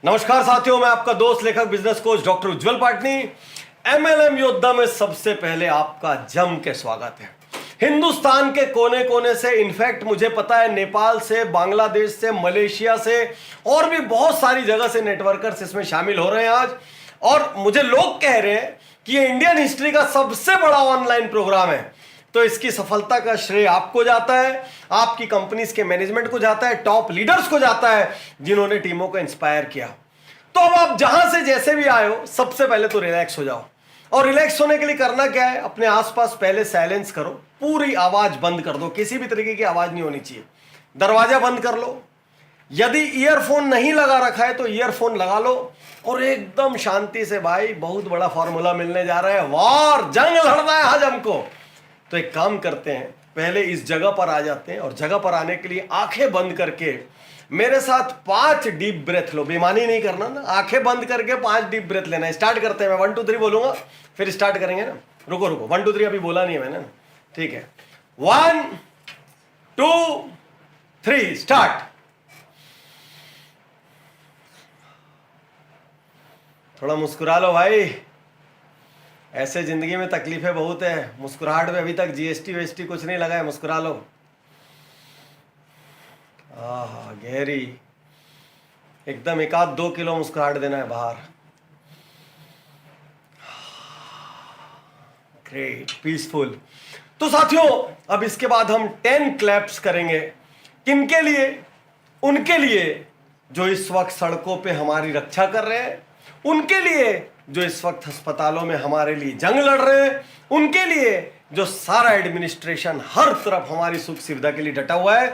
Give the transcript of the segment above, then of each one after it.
नमस्कार साथियों, मैं आपका दोस्त लेखक बिजनेस कोच डॉक्टर उज्जवल पाटनी। एमएलएम योद्धा में सबसे पहले आपका जम के स्वागत है। हिंदुस्तान के कोने कोने से, इनफैक्ट मुझे पता है नेपाल से, बांग्लादेश से, मलेशिया से और भी बहुत सारी जगह से नेटवर्कर्स इसमें शामिल हो रहे हैं आज। और मुझे लोग कह रहे हैं कि ये इंडियन हिस्ट्री का सबसे बड़ा ऑनलाइन प्रोग्राम है। तो इसकी सफलता का श्रेय आपको जाता है, आपकी कंपनीज के मैनेजमेंट को जाता है, टॉप लीडर्स को जाता है जिन्होंने टीमों को इंस्पायर किया। तो अब आप जहां से जैसे भी आए हो, सबसे पहले तो रिलैक्स हो जाओ। और रिलैक्स होने के लिए करना क्या है, अपने आसपास पहले साइलेंस करो, पूरी आवाज बंद कर दो, किसी भी तरीके की आवाज नहीं होनी चाहिए। दरवाजा बंद कर लो, यदि ईयरफोन नहीं लगा रखा है तो ईयरफोन लगा लो और एकदम शांति से, भाई बहुत बड़ा फॉर्मूला मिलने जा रहा है, वार जंग लड़ना है आज हमको। तो एक काम करते हैं, पहले इस जगह पर आ जाते हैं और जगह पर आने के लिए आंखें बंद करके मेरे साथ 5 डीप ब्रेथ लो। बेईमानी नहीं करना ना, आंखें बंद करके 5 डीप ब्रेथ लेना है। स्टार्ट करते हैं, मैं 1 2 3 बोलूंगा फिर स्टार्ट करेंगे ना। रुको 1 2 3 अभी बोला नहीं है मैंने, ठीक है। 1 2 3 स्टार्ट। थोड़ा मुस्कुरा लो भाई, ऐसे जिंदगी में तकलीफें बहुत है। मुस्कुराहट में अभी तक जीएसटी वेएसटी कुछ नहीं लगा है, मुस्कुरा लो। आहा, गहरी एकदम 1-2 किलो मुस्कुराहट देना है बाहर। Great, peaceful. तो साथियों, अब इसके बाद हम 10 क्लैप्स करेंगे। किनके लिए? उनके लिए जो इस वक्त सड़कों पे हमारी रक्षा कर रहे हैं, उनके लिए जो इस वक्त अस्पतालों में हमारे लिए जंग लड़ रहे हैं, उनके लिए जो सारा एडमिनिस्ट्रेशन हर तरफ हमारी सुख सुविधा के लिए डटा हुआ है।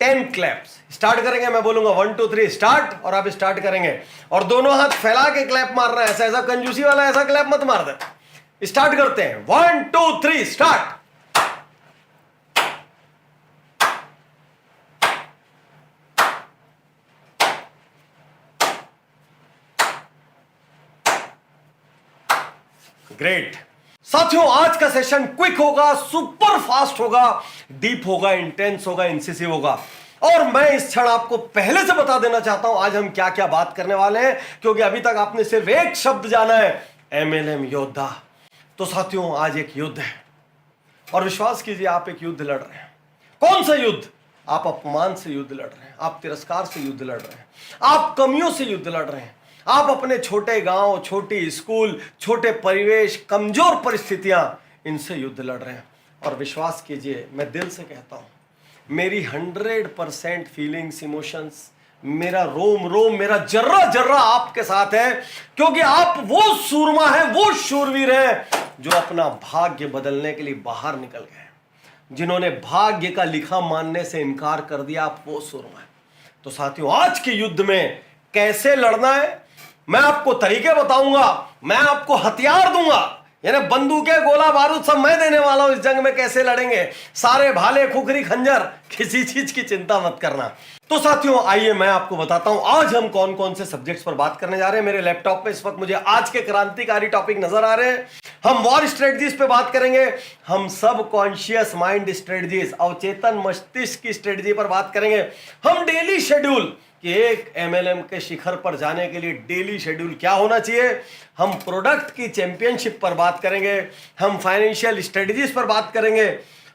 10 क्लैप्स स्टार्ट करेंगे, मैं बोलूंगा 1 2 3 स्टार्ट और आप स्टार्ट करेंगे और दोनों हाथ फैला के क्लैप मारना है। ऐसा कंजूसी वाला ऐसा क्लैप मत मार दे। स्टार्ट करते हैं, 1 2 3 स्टार्ट। ग्रेट साथियों, आज का सेशन क्विक होगा, सुपर फास्ट होगा, डीप होगा, इंटेंस होगा, इंसिसिव होगा। और मैं इस क्षण आपको पहले से बता देना चाहता हूं आज हम क्या क्या बात करने वाले हैं, क्योंकि अभी तक आपने सिर्फ एक शब्द जाना है, एमएलएम योद्धा। तो साथियों, आज एक युद्ध है और विश्वास कीजिए आप एक युद्ध लड़ रहे हैं। कौन सा युद्ध? आप अपमान से युद्ध लड़ रहे हैं, आप तिरस्कार से युद्ध लड़ रहे हैं, आप कमियों से युद्ध लड़ रहे हैं, आप अपने छोटे गांव, छोटी स्कूल, छोटे परिवेश, कमजोर परिस्थितियां, इनसे युद्ध लड़ रहे हैं। और विश्वास कीजिए, मैं दिल से कहता हूं, मेरी 100% फीलिंग्स, इमोशंस, मेरा रोम रोम, मेरा जर्रा जर्रा आपके साथ है, क्योंकि आप वो सूरमा है, वो शूरवीर है जो अपना भाग्य बदलने के लिए बाहर निकल गए, जिन्होंने भाग्य का लिखा मानने से इनकार कर दिया। आप वो सूरमा है। तो साथियों, आज के युद्ध में कैसे लड़ना है, मैं आपको तरीके बताऊंगा, मैं आपको हथियार दूंगा, यानी बंदूकें, गोला बारूद सब मैं देने वाला हूं। इस जंग में कैसे लड़ेंगे, सारे भाले, खुखरी, खंजर, किसी चीज की चिंता मत करना। तो साथियों, आइए मैं आपको बताता हूं आज हम कौन कौन से सब्जेक्ट्स पर बात करने जा रहे हैं। मेरे लैपटॉप पे इस वक्त मुझे आज के क्रांतिकारी टॉपिक नजर आ रहे हैं। हम वॉर स्ट्रेटजीज पे बात करेंगे, हम सब कॉन्शियस माइंड स्ट्रेटजीज, अवचेतन मस्तिष्क की स्ट्रेटजी पर बात करेंगे, हम डेली शेड्यूल कि एक एमएलएम के शिखर पर जाने के लिए डेली शेड्यूल क्या होना चाहिए, हम प्रोडक्ट की चैंपियनशिप पर बात करेंगे, हम फाइनेंशियल स्ट्रेटजीज पर बात करेंगे,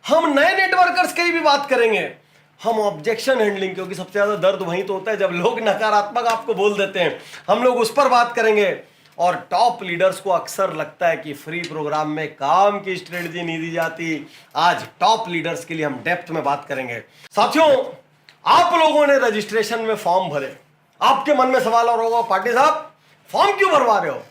हम नए नेटवर्कर्स की भी बात करेंगे, हम ऑब्जेक्शन हैंडलिंग, क्योंकि सबसे ज्यादा दर्द वहीं तो होता है जब लोग नकारात्मक आपको बोल देते हैं, हम लोग उस पर बात करेंगे। और टॉप लीडर्स को अक्सर लगता है कि फ्री प्रोग्राम में काम की स्ट्रेटजी नहीं दी जाती, आज टॉप लीडर्स के लिए हम डेप्थ में बात करेंगे। साथियों, आप लोगों ने रजिस्ट्रेशन में फॉर्म भरे, आपके मन में सवाल और होगा, पाटिल साहब फॉर्म क्यों भरवा रहे हो?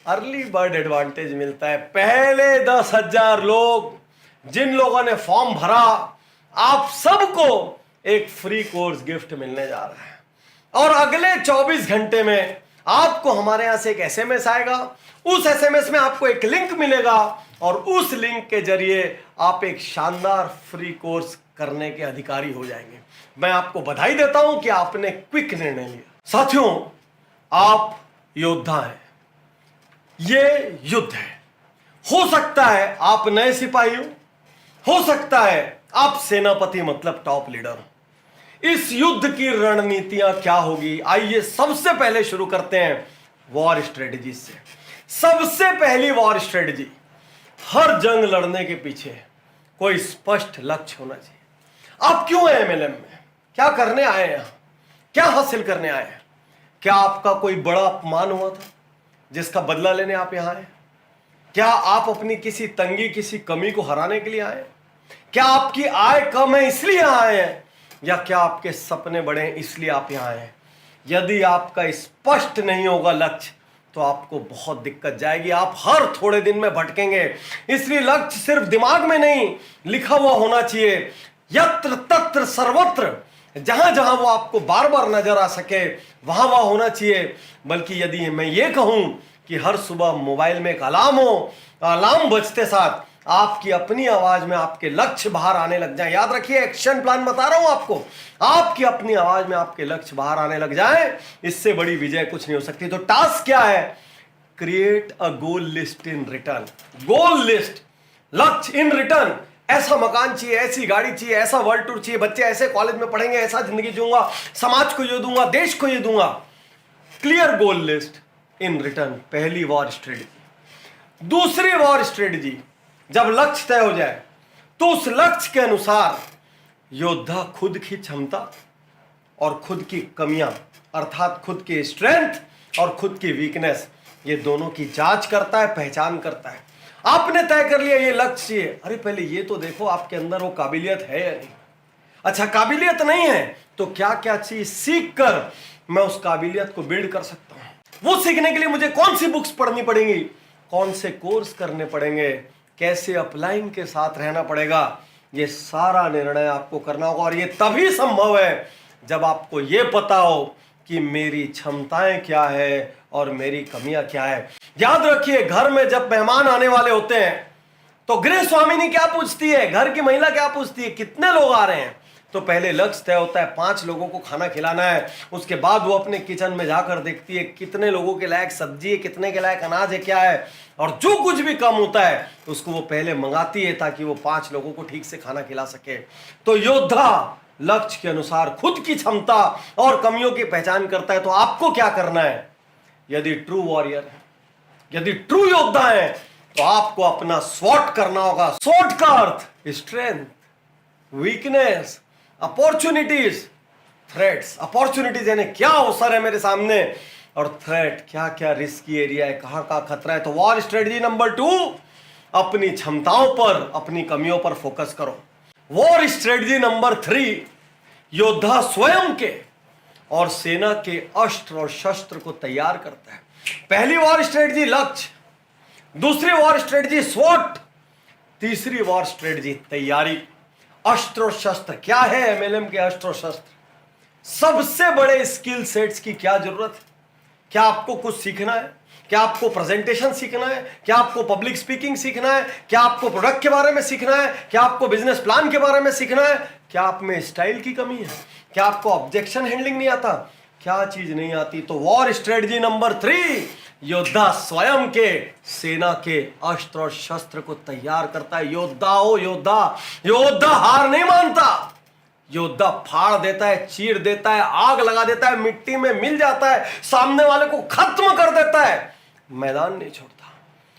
अर्ली बर्ड एडवांटेज मिलता है। पहले 10,000 लोग, जिन लोगों ने फॉर्म भरा, आप सबको एक फ्री कोर्स गिफ्ट मिलने जा रहा है। और अगले 24 घंटे में आपको हमारे यहां से एक एसएमएस आएगा, उस एसएमएस में आपको एक लिंक मिलेगा और उस लिंक के जरिए आप एक शानदार फ्री कोर्स करने के अधिकारी हो जाएंगे। मैं आपको बधाई देता हूं कि आपने क्विक निर्णय लिया। साथियों, आप योद्धा हैं, ये युद्ध है। हो सकता है आप नए सिपाही हो सकता है आप सेनापति मतलब टॉप लीडर हो। इस युद्ध की रणनीतियां क्या होगी? आइए सबसे पहले शुरू करते हैं वॉर स्ट्रेटजी से। सबसे पहली वॉर स्ट्रेटजी, हर जंग लड़ने के पीछे कोई स्पष्ट लक्ष्य होना चाहिए। आप क्यों हैं एमएलएम में? क्या करने आए हैं यहां? क्या हासिल करने आए हैं? क्या आपका कोई बड़ा अपमान हुआ था जिसका बदला लेने आप यहां आए? क्या आप अपनी किसी तंगी, किसी कमी को हराने के लिए आए? क्या आपकी आय कम है इसलिए आए हैं, या क्या आपके सपने बड़े हैं इसलिए आप यहां आए हैं? यदि आपका स्पष्ट नहीं होगा लक्ष्य तो आपको बहुत दिक्कत जाएगी, आप हर थोड़े दिन में भटकेंगे। इसलिए लक्ष्य सिर्फ दिमाग में नहीं लिखा हुआ होना चाहिए, यत्र तत्र सर्वत्र, जहां जहां वो आपको बार बार नजर आ सके वहां वहां होना चाहिए। बल्कि यदि मैं ये कहूं कि हर सुबह मोबाइल में एक अलार्म हो, अलार्म बजते साथ आपकी अपनी आवाज में आपके लक्ष्य बाहर आने लग जाए। याद रखिए, एक्शन प्लान बता रहा हूं आपको, आपकी अपनी आवाज में आपके लक्ष्य बाहर आने लग जाए, इससे बड़ी विजय कुछ नहीं हो सकती। तो टास्क क्या है? Create a goal list in return. Goal list, लक्ष्य इन रिटर्न। ऐसा मकान चाहिए, ऐसी गाड़ी चाहिए, ऐसा वर्ल्ड टूर चाहिए, बच्चे ऐसे कॉलेज में पढ़ेंगे, ऐसा जिंदगी जीऊंगा, समाज को ये दूंगा, देश को ये दूंगा। Clear goal list in return, पहली वॉर स्ट्रेटजी। दूसरी वॉर स्ट्रेटजी, जब लक्ष्य तय हो जाए तो उस लक्ष्य के अनुसार योद्धा खुद की क्षमता और खुद की कमियां, अर्थात खुद की स्ट्रेंथ और खुद की वीकनेस, ये दोनों की जांच करता है, पहचान करता है। आपने तय कर लिया ये लक्ष्य है, अरे पहले ये तो देखो आपके अंदर वो काबिलियत है या नहीं। अच्छा, काबिलियत नहीं है तो क्या क्या चीज सीख कर मैं उस काबिलियत को बिल्ड कर सकता हूं। वो सीखने के लिए मुझे कौन सी बुक्स पढ़नी पड़ेंगी, कौन से कोर्स करने पड़ेंगे, कैसे अपलाइन के साथ रहना पड़ेगा, ये सारा निर्णय आपको करना होगा। और ये तभी संभव है जब आपको ये पता हो कि मेरी क्षमताएं क्या है और मेरी कमियां क्या है। याद रखिए, घर में जब मेहमान आने वाले होते हैं तो गृह स्वामिनी क्या पूछती है, घर की महिला क्या पूछती है, कितने लोग आ रहे हैं? तो पहले लक्ष्य तय होता है 5 लोगों को खाना खिलाना है। उसके बाद वो अपने किचन में जाकर देखती है कितने लोगों के लायक सब्जी है, कितने के लायक अनाज है, क्या है, और जो कुछ भी कम होता है उसको वो पहले मंगाती है ताकि वो 5 लोगों को ठीक से खाना खिला सके। तो योद्धा लक्ष्य के अनुसार खुद की क्षमता और कमियों की पहचान करता है। तो आपको क्या करना है? यदि ट्रू वॉरियर है, यदि ट्रू योद्धा है, तो आपको अपना स्वॉट करना होगा। स्वॉट का अर्थ strength, weakness, opportunities, threats. Opportunities यानी क्या अवसर है मेरे सामने, और थ्रेट क्या क्या रिस्की एरिया है, कहां कहां खतरा है। तो वॉर स्ट्रेटजी नंबर 2, अपनी क्षमताओं पर, अपनी कमियों पर फोकस करो। वॉर स्ट्रेटजी नंबर 3, योद्धा स्वयं के और सेना के अस्त्र और शस्त्र को तैयार करता है। पहली वॉर स्ट्रेटजी लक्ष्य, दूसरी वॉर स्ट्रेटजी स्वॉट, तीसरी वॉर स्ट्रेटजी तैयारी। अस्त्र और शस्त्र क्या है? एमएलएम के अस्त्र और शस्त्र, सबसे बड़े स्किल सेट्स की क्या जरूरत है? क्या आपको कुछ सीखना है? क्या आपको प्रेजेंटेशन सीखना है? क्या आपको पब्लिक स्पीकिंग सीखना है? क्या आपको प्रोडक्ट के बारे में सीखना है? क्या आपको बिजनेस प्लान के बारे में सीखना है? क्या आप में स्टाइल की कमी है? क्या आपको ऑब्जेक्शन हैंडलिंग नहीं आता? क्या चीज नहीं आती? तो वॉर स्ट्रेटजी नंबर 3, योद्धा स्वयं के, सेना के अस्त्र और शस्त्र को तैयार करता है। योद्धा हो योद्धा, योद्धा हार नहीं मानता, योद्धा फाड़ देता है, चीर देता है, आग लगा देता है, मिट्टी में मिल जाता है, सामने वाले को खत्म कर देता है, मैदान नहीं छोड़ता।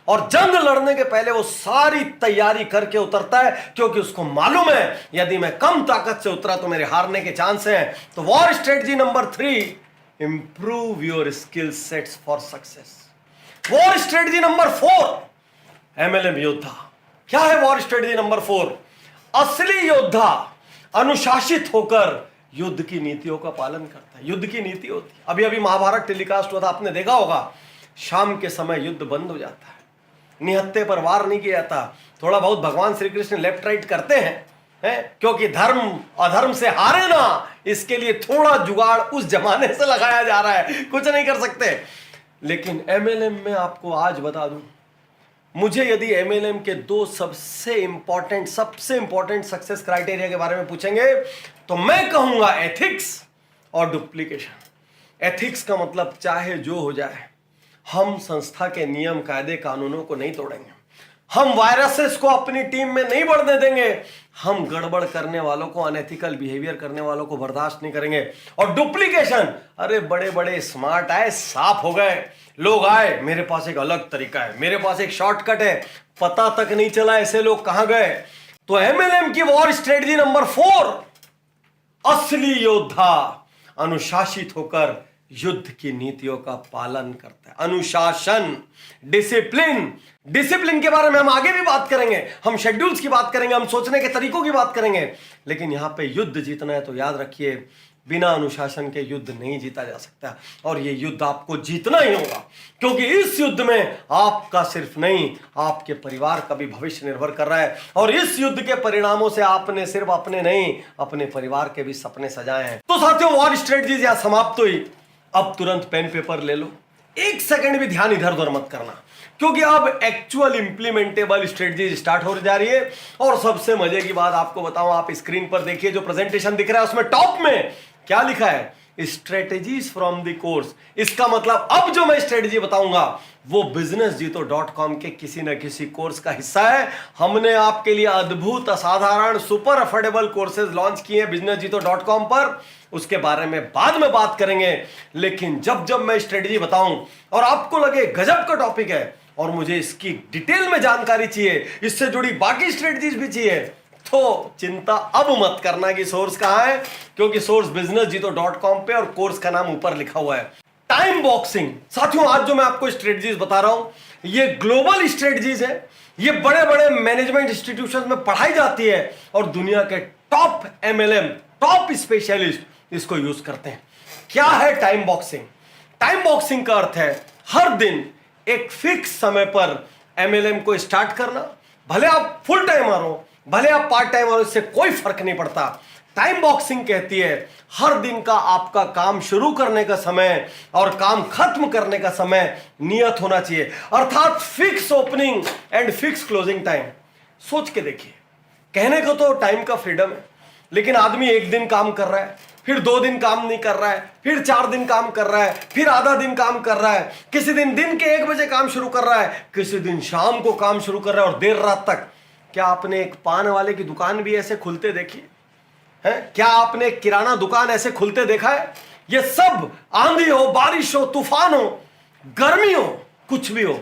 और जंग लड़ने के पहले वो सारी तैयारी करके उतरता है, क्योंकि उसको मालूम है यदि मैं कम ताकत से उतरा तो मेरे हारने के चांस हैं। तो war strategy number 3, improve your skill sets for success. War strategy number 4, MLM योद्धा। क्या है वॉर स्ट्रेटजी नंबर 4? असली योद्धा अनुशासित होकर युद्ध की नीतियों का पालन करता है। युद्ध की नीति होती है, अभी अभी महाभारत टेलीकास्ट हुआ था, आपने देखा होगा, शाम के समय युद्ध बंद हो जाता है, निहत्थे पर वार नहीं किया जाता। थोड़ा बहुत भगवान श्री कृष्ण लेफ्ट राइट करते हैं, क्योंकि धर्म अधर्म से हारे ना, इसके लिए थोड़ा जुगाड़ उस जमाने से लगाया जा रहा है, कुछ नहीं कर सकते। लेकिन एमएलएम में आपको आज बता दूं, मुझे यदि एमएलएम के 2 सबसे इंपॉर्टेंट सक्सेस क्राइटेरिया के बारे में पूछेंगे तो मैं कहूंगा एथिक्स और डुप्लीकेशन। एथिक्स का मतलब चाहे जो हो जाए, हम संस्था के नियम कायदे कानूनों को नहीं तोड़ेंगे। हम वायरसेस को अपनी टीम में नहीं बढ़ने देंगे। हम गड़बड़ करने वालों को, अनएथिकल बिहेवियर करने वालों को बर्दाश्त नहीं करेंगे। और डुप्लीकेशन, अरे बड़े बड़े स्मार्ट आए, साफ हो गए, लोग आए, मेरे पास एक अलग तरीका है, मेरे पास एक शॉर्टकट है, पता तक नहीं चला ऐसे लोग कहां गए। तो एमएलएम की वॉर स्ट्रेटजी नंबर 4, असली योद्धा अनुशासित होकर युद्ध की नीतियों का पालन करता है। अनुशासन, डिसिप्लिन। डिसिप्लिन के बारे में हम आगे भी बात करेंगे, हम शेड्यूल्स की बात करेंगे, हम सोचने के तरीकों की बात करेंगे, लेकिन यहां पे युद्ध जीतना है तो याद रखिए, बिना अनुशासन के युद्ध नहीं जीता जा सकता। और ये युद्ध आपको जीतना ही होगा, क्योंकि इस युद्ध में आपका सिर्फ नहीं, आपके परिवार का भी भविष्य निर्भर कर रहा है। और इस युद्ध के परिणामों से आपने सिर्फ अपने नहीं, अपने परिवार के भी सपने सजाए हैं। तो साथियों, वॉर स्ट्रेटजी यहां समाप्त हुई। अब तुरंत पेन पेपर ले लो, एक सेकंड भी ध्यान इधर उधर मत करना, क्योंकि अब एक्चुअल इंप्लीमेंटेबल स्ट्रेटजी स्टार्ट हो जा रही है। और सबसे मजे की बात आपको बताऊं, आप स्क्रीन पर देखिए, जो प्रेजेंटेशन दिख रहा है उसमें टॉप में क्या लिखा है, स्ट्रेटेजीज फ्रॉम द कोर्स। इसका मतलब अब जो मैं स्ट्रेटेजी बताऊंगा वो businessjito.com के किसी न किसी कोर्स का हिस्सा है। हमने आपके लिए अद्भुत, असाधारण, सुपर अफोर्डेबल कोर्सेज लॉन्च किए हैं businessjito.com पर, उसके बारे में बाद में बात करेंगे। लेकिन जब जब मैं स्ट्रेटेजी बताऊं और आपको लगे गजब का टॉपिक है और मुझे इसकी डिटेल में जानकारी चाहिए, इससे जुड़ी बाकी स्ट्रेटेजीज भी चाहिए, तो चिंता अब मत करना कि सोर्स कहां है, क्योंकि सोर्स businessjito.com पे और कोर्स का नाम ऊपर लिखा हुआ है। Time boxing. साथियों, आज जो मैं आपको स्ट्रेटजीज बता रहा हूं ये ग्लोबल स्ट्रेटजीज है, ये बड़े बड़े मैनेजमेंट इंस्टीट्यूशंस में पढ़ाई जाती है और दुनिया के टॉप एमएलएम, टॉप स्पेशलिस्ट इसको यूज करते हैं। क्या है टाइम बॉक्सिंग? टाइम बॉक्सिंग का अर्थ है हर दिन एक फिक्स समय पर एमएलएम को स्टार्ट करना। भले आप फुल टाइमर हो, भले आप पार्ट टाइमर हो, इससे कोई फर्क नहीं पड़ता। टाइम बॉक्सिंग कहती है हर दिन का आपका काम शुरू करने का समय और काम खत्म करने का समय नियत होना चाहिए, अर्थात fix opening and fix closing time. सोच के देखिए, कहने को तो टाइम का फ्रीडम है, लेकिन आदमी एक दिन काम कर रहा है, फिर 2 दिन काम नहीं कर रहा है, फिर 4 दिन काम कर रहा है, फिर आधा दिन काम कर रहा है, किसी दिन दिन के 1 बजे काम शुरू कर रहा है, किसी दिन शाम को काम शुरू कर रहा है और देर रात तक। क्या आपने एक पान वाले की दुकान भी ऐसे खुलते देखी है? क्या आपने किराना दुकान ऐसे खुलते देखा है? ये सब आंधी हो, बारिश हो, तूफान हो, गर्मी हो, कुछ भी हो,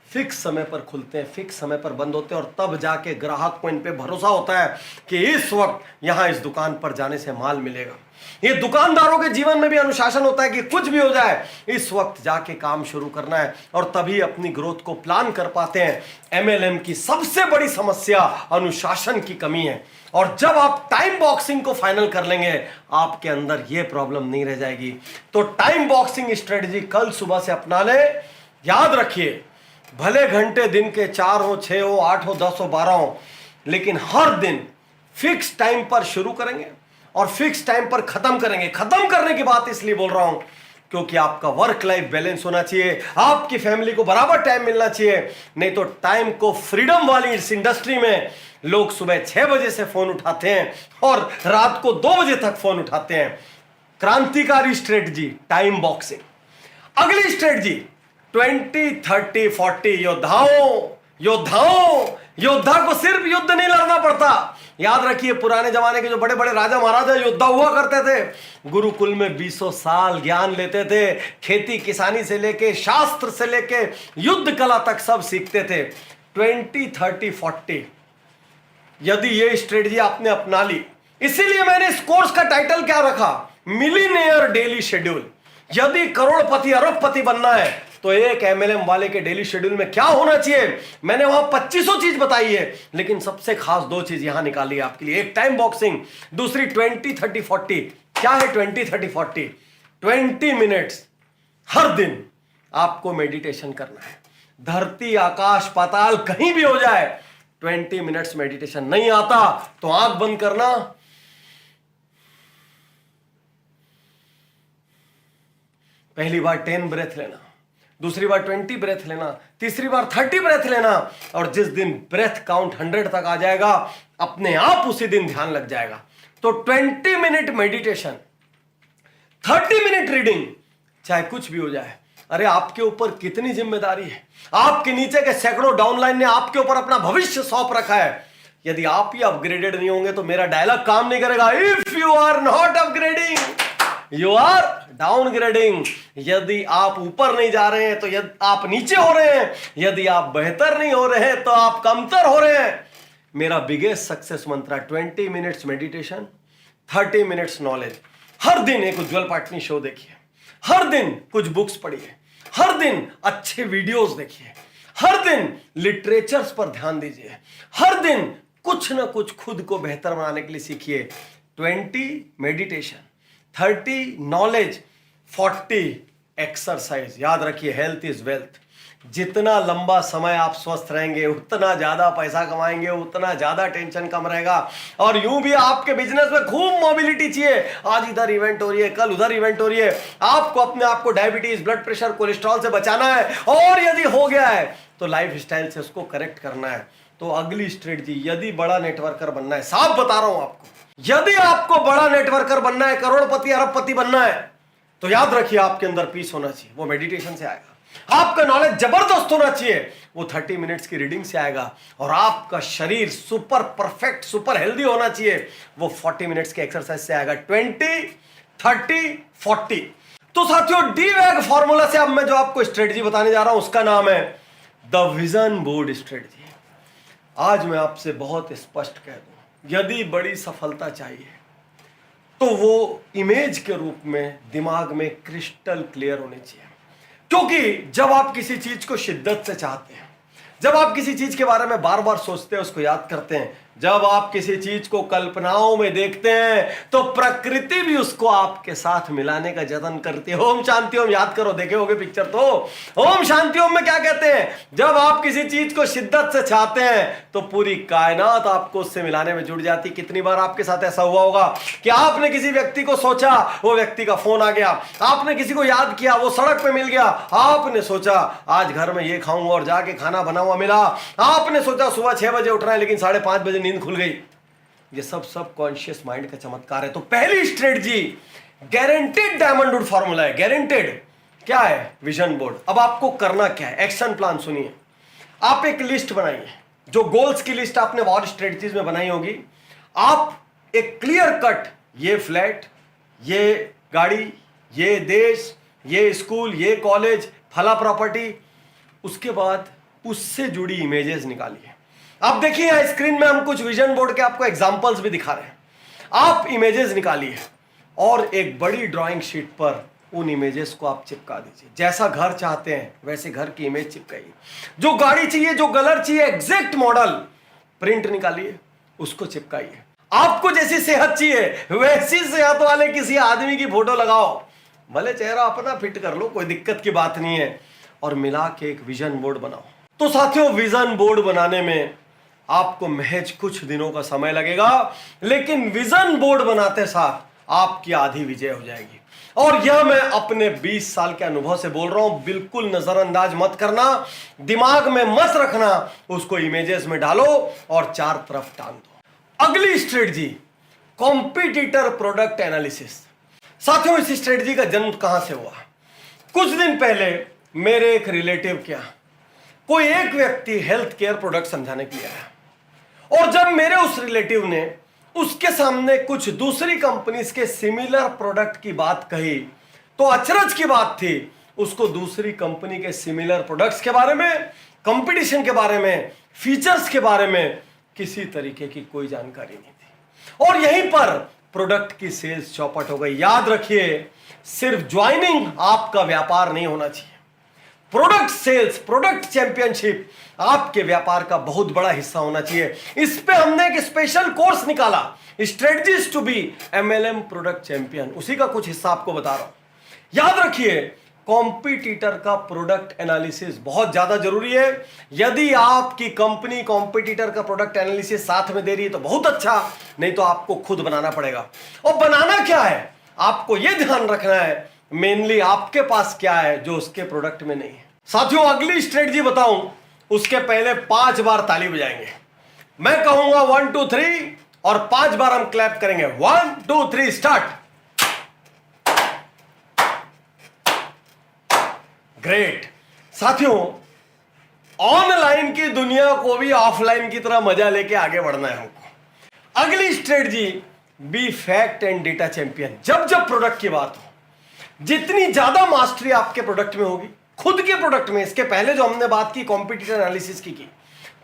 फिक्स समय पर खुलते हैं, फिक्स समय पर बंद होते हैं। और तब जाके ग्राहक को इन पे भरोसा होता है कि इस वक्त यहां इस दुकान पर जाने से माल मिलेगा। ये दुकानदारों के जीवन में भी अनुशासन होता है कि कुछ भी हो जाए इस वक्त जाके काम शुरू करना है, और तभी अपनी ग्रोथ को प्लान कर पाते हैं। एमएलएम की सबसे बड़ी समस्या अनुशासन की कमी है, और जब आप टाइम बॉक्सिंग को फाइनल कर लेंगे आपके अंदर यह प्रॉब्लम नहीं रह जाएगी। तो टाइम बॉक्सिंग स्ट्रेटजी कल सुबह से अपना ले। याद रखिए, भले घंटे दिन के 4 हो, 6 हो, 8 हो, 10 हो, 12 हो, लेकिन हर दिन फिक्स टाइम पर शुरू करेंगे और फिक्स टाइम पर खत्म करेंगे। खत्म करने की बात इसलिए बोल रहा हूं क्योंकि आपका वर्क लाइफ बैलेंस होना चाहिए, आपकी फैमिली को बराबर टाइम मिलना चाहिए। नहीं तो टाइम को फ्रीडम वाली इस इंडस्ट्री में लोग सुबह 6 बजे से फोन उठाते हैं और रात को 2 बजे तक फोन उठाते हैं। क्रांतिकारी स्ट्रेटजी टाइम बॉक्सिंग। अगली स्ट्रेटजी 20, 30, 40 योद्धाओं। योद्धा को सिर्फ युद्ध नहीं लड़ना पड़ता। याद रखिए, पुराने जमाने के जो बड़े बड़े राजा महाराजा योद्धा हुआ करते थे, गुरुकुल में 20 साल ज्ञान लेते थे, खेती किसानी से लेके, शास्त्र से लेके, युद्ध कला तक सब सीखते थे। 20, 30, 40 यदि ये स्ट्रेटजी आपने अपना ली, इसीलिए मैंने इस कोर्स का टाइटल क्या रखा, मिलीनियर डेली शेड्यूल। यदि करोड़पति अरबपति बनना है तो एक एमएलएम वाले के डेली शेड्यूल में क्या होना चाहिए, मैंने वहां 2500 चीज बताई है, लेकिन सबसे खास 2 चीज यहां निकाली है आपके लिए। एक टाइम बॉक्सिंग, दूसरी 20, 30, 40। क्या है 20, 30, 40? 20 मिनट्स हर दिन आपको मेडिटेशन करना है। धरती आकाश पाताल कहीं भी हो जाए, 20 मिनट्स मेडिटेशन। नहीं आता तो आंख बंद करना, पहली बार 10 ब्रेथ लेना, दूसरी बार 20 ब्रेथ लेना, तीसरी बार 30 ब्रेथ लेना, और जिस दिन ब्रेथ काउंट 100 तक आ जाएगा अपने आप उसी दिन ध्यान लग जाएगा। तो 20 मिनट मेडिटेशन, 30 मिनट रीडिंग, चाहे कुछ भी हो जाए, अरे आपके ऊपर कितनी जिम्मेदारी है, आपके नीचे के सैकड़ों डाउनलाइन ने आपके ऊपर अपना भविष्य सौंप रखा है। यदि आप ही अपग्रेडेड नहीं होंगे तो मेरा डायलॉग काम नहीं करेगा। If you are not upgrading you are downgrading. यदि आप ऊपर नहीं जा रहे हैं तो यदि आप नीचे हो रहे हैं, यदि आप बेहतर नहीं हो रहे हैं तो आप कमतर हो रहे हैं। मेरा बिगेस्ट सक्सेस मंत्र 20 मिनट्स मेडिटेशन, 30 मिनट्स नॉलेज। हर दिन एक उज्जवल पाटनी शो देखिए, हर दिन कुछ बुक्स पढ़िए, हर दिन अच्छे वीडियोस देखिए, हर दिन लिटरेचर्स पर ध्यान दीजिए, हर दिन कुछ ना कुछ खुद को बेहतर बनाने के लिए सीखिए। 20 मेडिटेशन, 30 नॉलेज, 40 एक्सरसाइज। याद रखिए, हेल्थ इज वेल्थ। जितना लंबा समय आप स्वस्थ रहेंगे उतना ज्यादा पैसा कमाएंगे, उतना ज्यादा टेंशन कम रहेगा। और यूं भी आपके बिजनेस में खूब मोबिलिटी चाहिए। आज इधर इवेंट हो रही है, कल उधर इवेंट हो रही है। आपको अपने आप को डायबिटीज, ब्लड प्रेशर, कोलेस्ट्रॉल से बचाना है, और यदि हो गया है तो लाइफ स्टाइल से उसको करेक्ट करना है। तो अगली स्ट्रेटजी, यदि बड़ा नेटवर्कर बनना है, साफ बता रहा हूं आपको, यदि आपको बड़ा नेटवर्कर बनना है, करोड़पति अरबपति बनना है, तो याद रखिए आपके अंदर पीस होना चाहिए। वो मेडिटेशन से आएगा। आपका नॉलेज जबरदस्त होना चाहिए, वो 30 मिनट्स की रीडिंग से आएगा। और आपका शरीर सुपर परफेक्ट, सुपर हेल्दी होना चाहिए, वो 40 मिनट्स के एक्सरसाइज से आएगा। 20, 30, 40। तो साथियों, DWAG फॉर्मूला से अब मैं जो आपको स्ट्रेटजी बताने जा रहा हूं उसका नाम है द विजन बोर्ड स्ट्रेटजी। आज मैं आपसे बहुत स्पष्ट कह दूं, यदि बड़ी सफलता चाहिए तो वो इमेज के रूप में दिमाग में क्रिस्टल क्लियर होनी चाहिए। क्योंकि जब आप किसी चीज को शिद्दत से चाहते हैं, जब आप किसी चीज के बारे में बार बार सोचते हैं, उसको याद करते हैं, जब आप किसी चीज को कल्पनाओं में देखते हैं, तो प्रकृति भी उसको आपके साथ मिलाने का जतन करती है। ओम शांति ओम याद करो, देखे होगे पिक्चर तो। ओम शांति ओम में क्या कहते हैं, जब आप किसी चीज को शिद्दत से चाहते हैं तो पूरी कायनात आपको उससे मिलाने में जुड़ जाती। कितनी बार आपके साथ ऐसा हुआ होगा कि आपने किसी व्यक्ति को सोचा, वो व्यक्ति का फोन आ गया, आपने किसी को याद किया, वो सड़क पे मिल गया, आपने सोचा आज घर में ये खाऊंगा और जाके खाना बना हुआ मिला, आपने सोचा सुबह 6 बजे उठना है लेकिन 5:30 बजे नींद खुल गई। ये सब कॉन्शियस माइंड का चमत्कार है। तो पहली strategy guaranteed diamond would formula है। गारंटेड क्या है? Vision board. अब आपको करना क्या है, एक्शन प्लान सुनिए। आप एक लिस्ट बनाइए, जो गोल्स की लिस्ट आपने और स्ट्रेटजीज में बनाई होगी। आप एक क्लियर कट, ये फ्लैट, ये गाड़ी, ये देश, ये स्कूल, ये कॉलेज, फला प्रॉपर्टी, उसके बाद उससे जुड़ी इमेजेस निकालिए। आप देखिए यहां स्क्रीन में हम कुछ विजन बोर्ड के आपको एग्जांपल्स भी दिखा रहे हैं। आप इमेजेस निकालिए और एक बड़ी ड्राइंग शीट पर उन इमेजेस को आप चिपका दीजिए। जैसा घर चाहते हैं वैसे घर की इमेज चिपकाइए। जो गाड़ी चाहिए, जो कलर चाहिए, एग्जैक्ट मॉडल प्रिंट निकालिए, उसको चिपकाइए। आपको जैसी सेहत चाहिए वैसी सेहत वाले किसी आदमी की फोटो लगाओ, भले चेहरा अपना फिट कर लो, कोई दिक्कत की बात नहीं है, और मिला के एक विजन बोर्ड बनाओ। तो साथियों, विजन बोर्ड बनाने में आपको महज कुछ दिनों का समय लगेगा, लेकिन विजन बोर्ड बनाते साथ आपकी आधी विजय हो जाएगी। और यह मैं अपने 20 साल के अनुभव से बोल रहा हूं। बिल्कुल नजरअंदाज मत करना, दिमाग में मत रखना, उसको इमेजेस में डालो और चार तरफ टांग दो। अगली स्ट्रेटजी, कॉम्पिटिटर प्रोडक्ट एनालिसिस। साथियों, इस स्ट्रेटजी का जन्म कहां से हुआ? कुछ दिन पहले मेरे एक रिलेटिव के यहाँ कोई एक व्यक्ति हेल्थ केयर प्रोडक्ट समझाने के लिए आया, और जब मेरे उस रिलेटिव ने उसके सामने कुछ दूसरी कंपनीज के सिमिलर प्रोडक्ट की बात कही, तो अचरज की बात थी, उसको दूसरी कंपनी के सिमिलर प्रोडक्ट्स के बारे में, कंपटीशन के बारे में, फीचर्स के बारे में किसी तरीके की कोई जानकारी नहीं थी। और यहीं पर प्रोडक्ट की सेल्स चौपट हो गई। याद रखिए, सिर्फ ज्वाइनिंग आपका व्यापार नहीं होना चाहिए। प्रोडक्ट सेल्स, प्रोडक्ट चैंपियनशिप आपके व्यापार का बहुत बड़ा हिस्सा होना चाहिए। इस पे हमने एक स्पेशल कोर्स निकाला, strategies to be MLM product champion, उसी का कुछ हिस्सा आपको बता रहा हूं। याद रखिए, कॉम्पिटिटर का प्रोडक्ट एनालिसिस बहुत ज्यादा जरूरी है। यदि आपकी कंपनी कॉम्पिटिटर का प्रोडक्ट एनालिसिस साथ में दे रही है तो बहुत अच्छा, नहीं तो आपको खुद बनाना पड़ेगा। और बनाना क्या है, आपको यह ध्यान रखना है मेनली आपके पास क्या है जो उसके प्रोडक्ट में नहीं है। साथियों, अगली स्ट्रेटजी बताऊं उसके पहले 5 बार ताली बजाएंगे। मैं कहूंगा 1 2 3 और 5 बार हम क्लैप करेंगे। 1 2 3 स्टार्ट। ग्रेट साथियों, ऑनलाइन की दुनिया को भी ऑफलाइन की तरह मजा लेके आगे बढ़ना है हमको। अगली strategy, be fact and data champion. जब जब प्रोडक्ट की बात हो, जितनी ज्यादा मास्टरी आपके प्रोडक्ट में होगी, खुद के प्रोडक्ट में, इसके पहले जो हमने बात की कॉम्पिटिटर एनालिसिस की,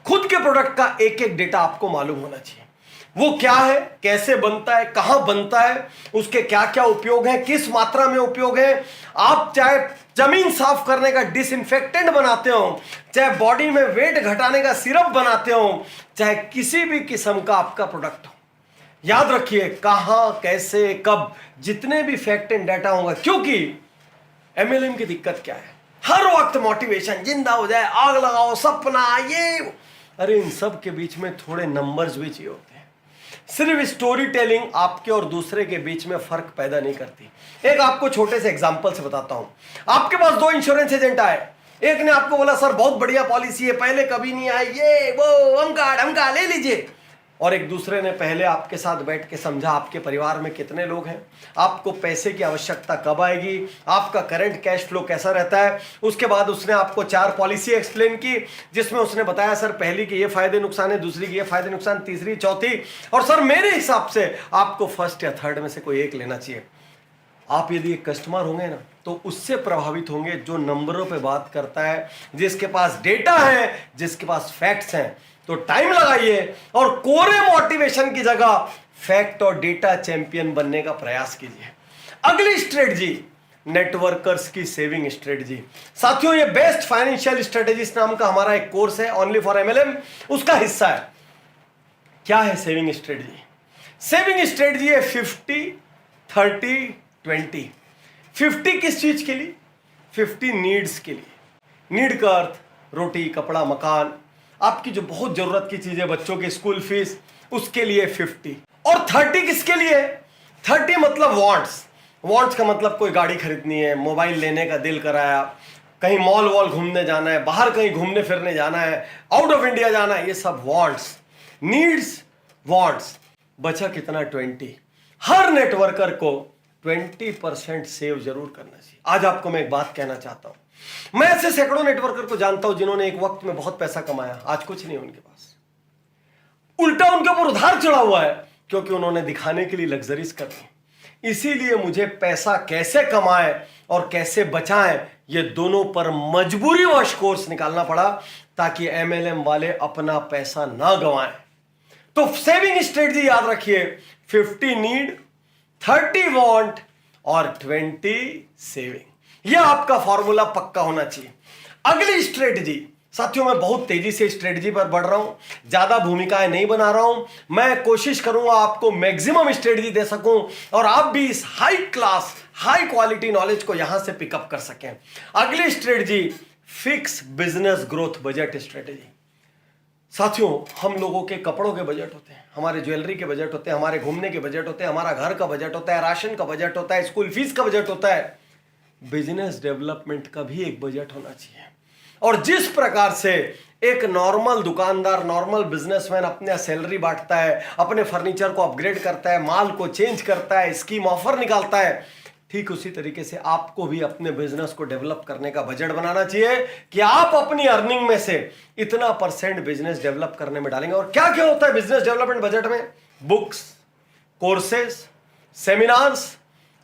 खुद के प्रोडक्ट का एक एक डेटा आपको मालूम होना चाहिए। वो क्या है, कैसे बनता है, कहां बनता है, उसके क्या क्या उपयोग हैं, किस मात्रा में उपयोग है। आप चाहे जमीन साफ करने का डिसइंफेक्टेंट बनाते हो, चाहे बॉडी में वेट घटाने का सिरप बनाते हो, चाहे किसी भी किस्म का आपका प्रोडक्ट हो, याद रखिए कहां, कैसे, कब, जितने भी फैक्ट एंड डाटा होगा। क्योंकि एमएलएम की दिक्कत क्या है, हर वक्त मोटिवेशन, जिंदा हो जाए, आग लगाओ, सपना, ये, अरे इन सब के बीच में थोड़े नंबर्स भी चाहिए होते हैं। सिर्फ स्टोरी टेलिंग आपके और दूसरे के बीच में फर्क पैदा नहीं करती। एक आपको छोटे से एग्जांपल से बताता हूं। आपके पास दो इंश्योरेंस एजेंट आए, एक ने आपको बोला सर बहुत बढ़िया पॉलिसी है, पहले कभी नहीं आई, ये वो हमका ले लीजिए। और एक दूसरे ने पहले आपके साथ बैठ के समझा आपके परिवार में कितने लोग हैं, आपको पैसे की आवश्यकता कब आएगी, आपका करंट कैश फ्लो कैसा रहता है। उसके बाद उसने आपको 4 पॉलिसी एक्सप्लेन की, जिसमें उसने बताया सर पहली के ये फायदे नुकसान है, दूसरी के ये फायदे नुकसान, तीसरी, चौथी, और सर मेरे हिसाब से आपको फर्स्ट या थर्ड में से कोई एक लेना चाहिए। आप यदि एक कस्टमर होंगे ना, तो उससे प्रभावित होंगे जो नंबरों पे बात करता है, जिसके पास डेटा है, जिसके पास फैक्ट्स हैं। तो टाइम लगाइए और कोरे मोटिवेशन की जगह फैक्ट और डेटा चैंपियन बनने का प्रयास कीजिए। अगली स्ट्रेटजी, नेटवर्कर्स की सेविंग स्ट्रेटजी। साथियों, ये बेस्ट फाइनेंशियल स्ट्रेटजीज नाम का हमारा एक कोर्स है, ओनली फॉर एमएलएम, उसका हिस्सा है। क्या है सेविंग स्ट्रेटजी? सेविंग स्ट्रेटजी है 50-30-20। 50 किस चीज के लिए? 50 नीड्स के लिए। नीड का अर्थ रोटी, कपड़ा, मकान, आपकी जो बहुत जरूरत की चीजें, बच्चों की स्कूल फीस, उसके लिए 50। और 30 किसके लिए? 30 मतलब वांट्स। वांट्स का मतलब कोई गाड़ी खरीदनी है, मोबाइल लेने का दिल कराया, कहीं मॉल वॉल घूमने जाना है, बाहर कहीं घूमने फिरने जाना है, आउट ऑफ इंडिया जाना है, ये सब वांट्स। Needs, wants. बचा कितना? 20। हर नेटवर्कर को 20% सेव जरूर करना चाहिए। आज आपको मैं एक बात कहना चाहता हूं, मैं ऐसे सैकड़ों नेटवर्कर को जानता हूं जिन्होंने एक वक्त में बहुत पैसा कमाया, आज कुछ नहीं उनके पास, उल्टा उनके ऊपर उधार चढ़ा हुआ है, क्योंकि उन्होंने दिखाने के लिए लग्जरीज कर दी। इसीलिए मुझे पैसा कैसे कमाए और कैसे बचाएं, ये दोनों पर मजबूरीवश कोर्स निकालना पड़ा, ताकि एमएलएम वाले अपना पैसा ना गंवाएं। तो सेविंग स्ट्रेटजी याद रखिए, 50 नीड, 30 वांट और 20 सेविंग। यह आपका फॉर्मूला पक्का होना चाहिए। अगली स्ट्रेटजी, साथियों मैं बहुत तेजी से स्ट्रेटजी पर बढ़ रहा हूं, ज्यादा भूमिकाएं नहीं बना रहा हूं, मैं कोशिश करूंगा आपको मैक्सिमम स्ट्रेटजी दे सकूं और आप भी इस high class, high quality knowledge को यहां से पिकअप कर सकें। अगली strategy, fix business growth budget strategy. साथियों, हम लोगों के कपड़ों के बजट होते हैं, हमारे ज्वेलरी के बजट होते हैं, हमारे घूमने के बजट होते हैं, हमारा घर का बजट होता है, राशन का बजट होता है, स्कूल फीस का बजट होता है। बिजनेस डेवलपमेंट का भी एक बजट होना चाहिए। और जिस प्रकार से एक नॉर्मल दुकानदार, नॉर्मल बिजनेसमैन अपने सैलरी बांटता है, अपने फर्नीचर को अपग्रेड करता है, माल को चेंज करता है, स्कीम ऑफर निकालता है, ठीक उसी तरीके से आपको भी अपने बिजनेस को डेवलप करने का बजट बनाना चाहिए कि आप अपनी अर्निंग में से इतना % बिजनेस डेवलप करने में डालेंगे। और क्या क्या होता है बिजनेस डेवलपमेंट बजट में? बुक्स, कोर्सेस, सेमिनार्स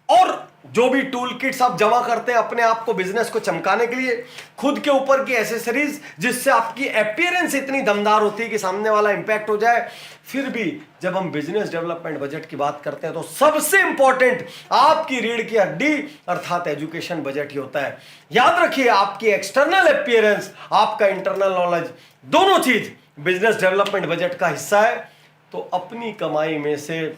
और जो भी टूल किट्स आप जमा करते हैं अपने आप को बिजनेस को चमकाने के लिए, खुद के ऊपर की एसेसरीज जिससे आपकी अपीयरेंस इतनी दमदार होती है कि सामने वाला इंपैक्ट हो जाए। फिर भी जब हम बिजनेस डेवलपमेंट बजट की बात करते हैं तो सबसे इंपॉर्टेंट आपकी रीढ़ की हड्डी अर्थात एजुकेशन बजट ही होता है। याद रखिए, आपकी एक्सटर्नल अपीयरेंस, आपका इंटरनल नॉलेज, दोनों चीज बिजनेस डेवलपमेंट बजट का हिस्सा है। तो अपनी कमाई में से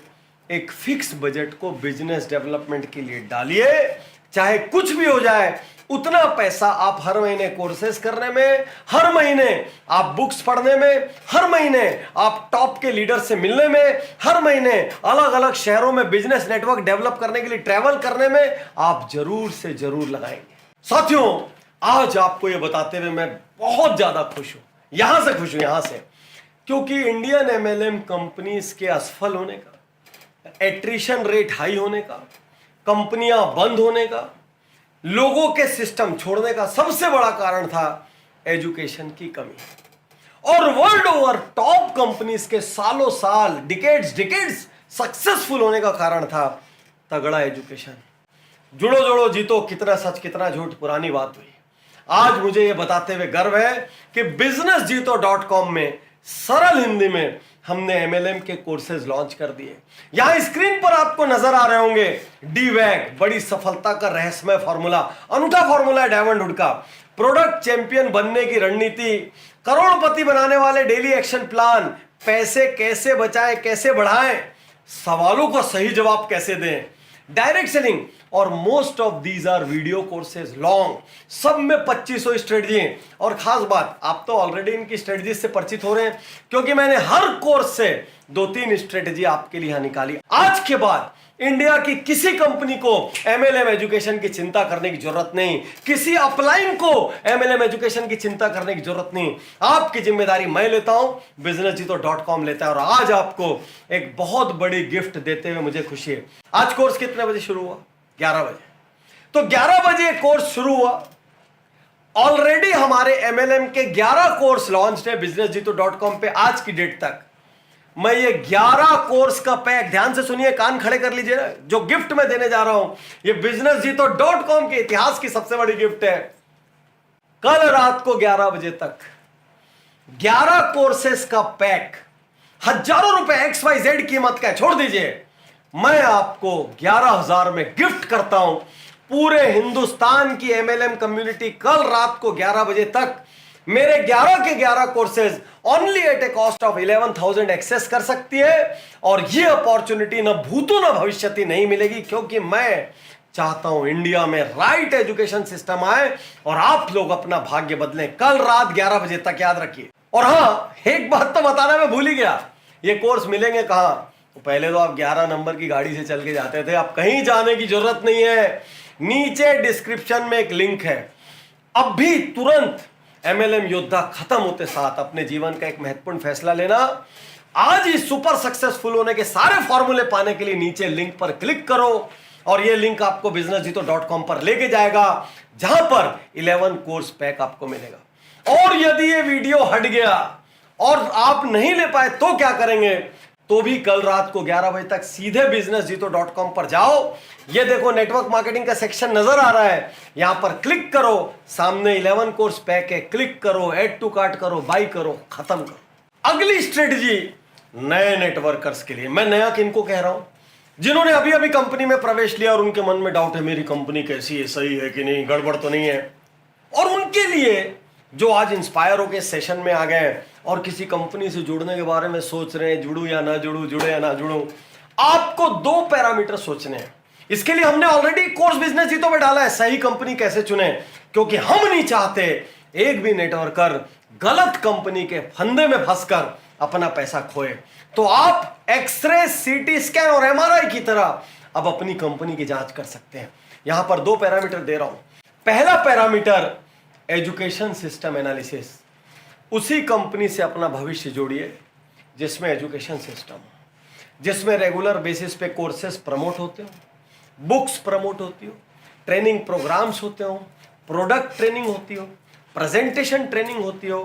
एक फिक्स बजट को बिजनेस डेवलपमेंट के लिए डालिए, चाहे कुछ भी हो जाए। उतना पैसा आप हर महीने कोर्सेस करने में, हर महीने आप बुक्स पढ़ने में, हर महीने आप टॉप के लीडर से मिलने में, हर महीने अलग अलग शहरों में बिजनेस नेटवर्क डेवलप करने के लिए ट्रैवल करने में आप जरूर से जरूर लगाएंगे। साथियों, आज आपको यह बताते हुए मैं बहुत ज्यादा खुश हूं, यहां से खुश हूं, यहां से, क्योंकि इंडियन एमएलएम कंपनीज के असफल होने का, एट्रिशन रेट हाई होने का, कंपनियां बंद होने का, लोगों के सिस्टम छोड़ने का सबसे बड़ा कारण था एजुकेशन की कमी। और वर्ल्ड ओवर टॉप कंपनीज के सालों साल डिकेड्स सक्सेसफुल होने का कारण था तगड़ा एजुकेशन। जुड़ो जुड़ो जीतो, कितना सच कितना झूठ पुरानी बात हुई। आज मुझे यह बताते हुए गर्व है कि businessjito.com में सरल हिंदी में हमने एमएलएम के कोर्सेज लॉन्च कर दिए। यहां स्क्रीन पर आपको नजर आ रहे होंगे डीवैग, बड़ी सफलता का रहस्यमय फॉर्मूला, अनूठा फॉर्मूला है डायमंड हुड का। प्रोडक्ट चैंपियन बनने की रणनीति, करोड़पति बनाने वाले डेली एक्शन प्लान, पैसे कैसे बचाएं कैसे बढ़ाएं, सवालों का सही जवाब कैसे दें, डायरेक्ट सेलिंग, और most of these are video courses long, सब में 2500 स्ट्रेटजी। और खास बात, आप तो ऑलरेडी इनकी स्ट्रेटजी से परिचित हो रहे हैं क्योंकि मैंने हर कोर्स से 2-3 स्ट्रेटजी आपके लिए यहां निकाली। आज के बाद इंडिया की किसी कंपनी को एमएलएम एजुकेशन की चिंता करने की जरूरत नहीं, किसी अपलाइन को एमएलएम एजुकेशन की चिंता करने की जरूरत नहीं। आपकी जिम्मेदारी मैं लेता हूं, businessjito.com लेता है। और आज आपको एक बहुत बड़ी गिफ्ट देते हुए मुझे खुशी है। आज कोर्स कितने बजे शुरू हुआ? 11 बजे। तो 11 बजे कोर्स शुरू हुआ। ऑलरेडी हमारे एमएलएम के 11 कोर्स लॉन्च है businessjito.com पे आज की डेट तक। मैं ये 11 कोर्स का पैक, ध्यान से सुनिए, कान खड़े कर लीजिए, जो गिफ्ट मैं देने जा रहा हूं ये businessjito.com के इतिहास की सबसे बड़ी गिफ्ट है। कल रात को 11 बजे तक 11 कोर्सेस का पैक, हजारों रुपए XYZ कीमत का, छोड़ दीजिए, मैं आपको 11,000 में गिफ्ट करता हूं। पूरे हिंदुस्तान की एमएलएम कम्युनिटी कल रात को 11 बजे तक मेरे 11 के 11 courses only at a cost of 11,000 access कर सकती है। और ये अपॉर्चुनिटी न भूतो न भविष्यति नहीं मिलेगी, क्योंकि मैं चाहता हूं इंडिया में राइट एजुकेशन सिस्टम आए और आप लोग अपना भाग्य बदलें। कल रात 11 बजे तक, याद रखिए। और हां, एक बात तो बताना मैं भूल ही गया, ये कोर्स मिलेंगे कहां? तो पहले तो आप 11 नंबर की गाड़ी से चल के जाते थे, अब कहीं जाने की जरूरत नहीं है। नीचे डिस्क्रिप्शन में एक लिंक है। अब भी तुरंत एमएलएम योद्धा खत्म होते साथ अपने जीवन का एक महत्वपूर्ण फैसला लेना। आज ही सुपर सक्सेसफुल होने के सारे फॉर्मूले पाने के लिए नीचे लिंक पर क्लिक करो और यह लिंक आपको businessjito.com पर लेके जाएगा, जहां पर 11 कोर्स पैक आपको मिलेगा। और यदि ये वीडियो हट गया और आप नहीं ले पाए तो क्या करेंगे? तो भी कल रात को 11 बजे तक सीधे businessjito.com पर जाओ। ये देखो, नेटवर्क मार्केटिंग का सेक्शन नजर आ रहा है, यहां पर क्लिक करो, सामने 11 कोर्स पैक है, क्लिक करो, ऐड टू कार्ट करो, बाई करो, खत्म करो। अगली स्ट्रेटजी नए नेटवर्कर्स के लिए। मैं नया किनको कह रहा हूं? जिन्होंने अभी अभी कंपनी में प्रवेश लिया और उनके मन में डाउट है, मेरी कंपनी कैसी है, सही है कि नहीं, गड़बड़ तो नहीं है। और उनके लिए जो आज इंस्पायर होकर सेशन में आ गए और किसी कंपनी से जुड़ने के बारे में सोच रहे हैं, जुड़ूं या ना जुड़ूं, जुड़े या ना जुड़ूं, आपको 2 पैरामीटर सोचने हैं। इसके लिए हमने ऑलरेडी कोर्स businessjito में डाला है, सही कंपनी कैसे चुने, क्योंकि हम नहीं चाहते एक भी नेटवर्कर गलत कंपनी के फंदे में फंसकर अपना पैसा खोए। तो आप एक्सरे, सीटी स्कैन और एमआरआई की तरह अब अपनी कंपनी की जांच कर सकते हैं। यहां पर 2 पैरामीटर दे रहा हूं। पहला पैरामीटर एजुकेशन सिस्टम एनालिसिस। उसी कंपनी से अपना भविष्य जोड़िए जिसमें एजुकेशन सिस्टम हो, जिसमें रेगुलर बेसिस पे कोर्सेस प्रमोट होते हो, बुक्स प्रमोट होती हो, ट्रेनिंग प्रोग्राम्स होते हो, प्रोडक्ट ट्रेनिंग होती हो, प्रेजेंटेशन ट्रेनिंग होती हो,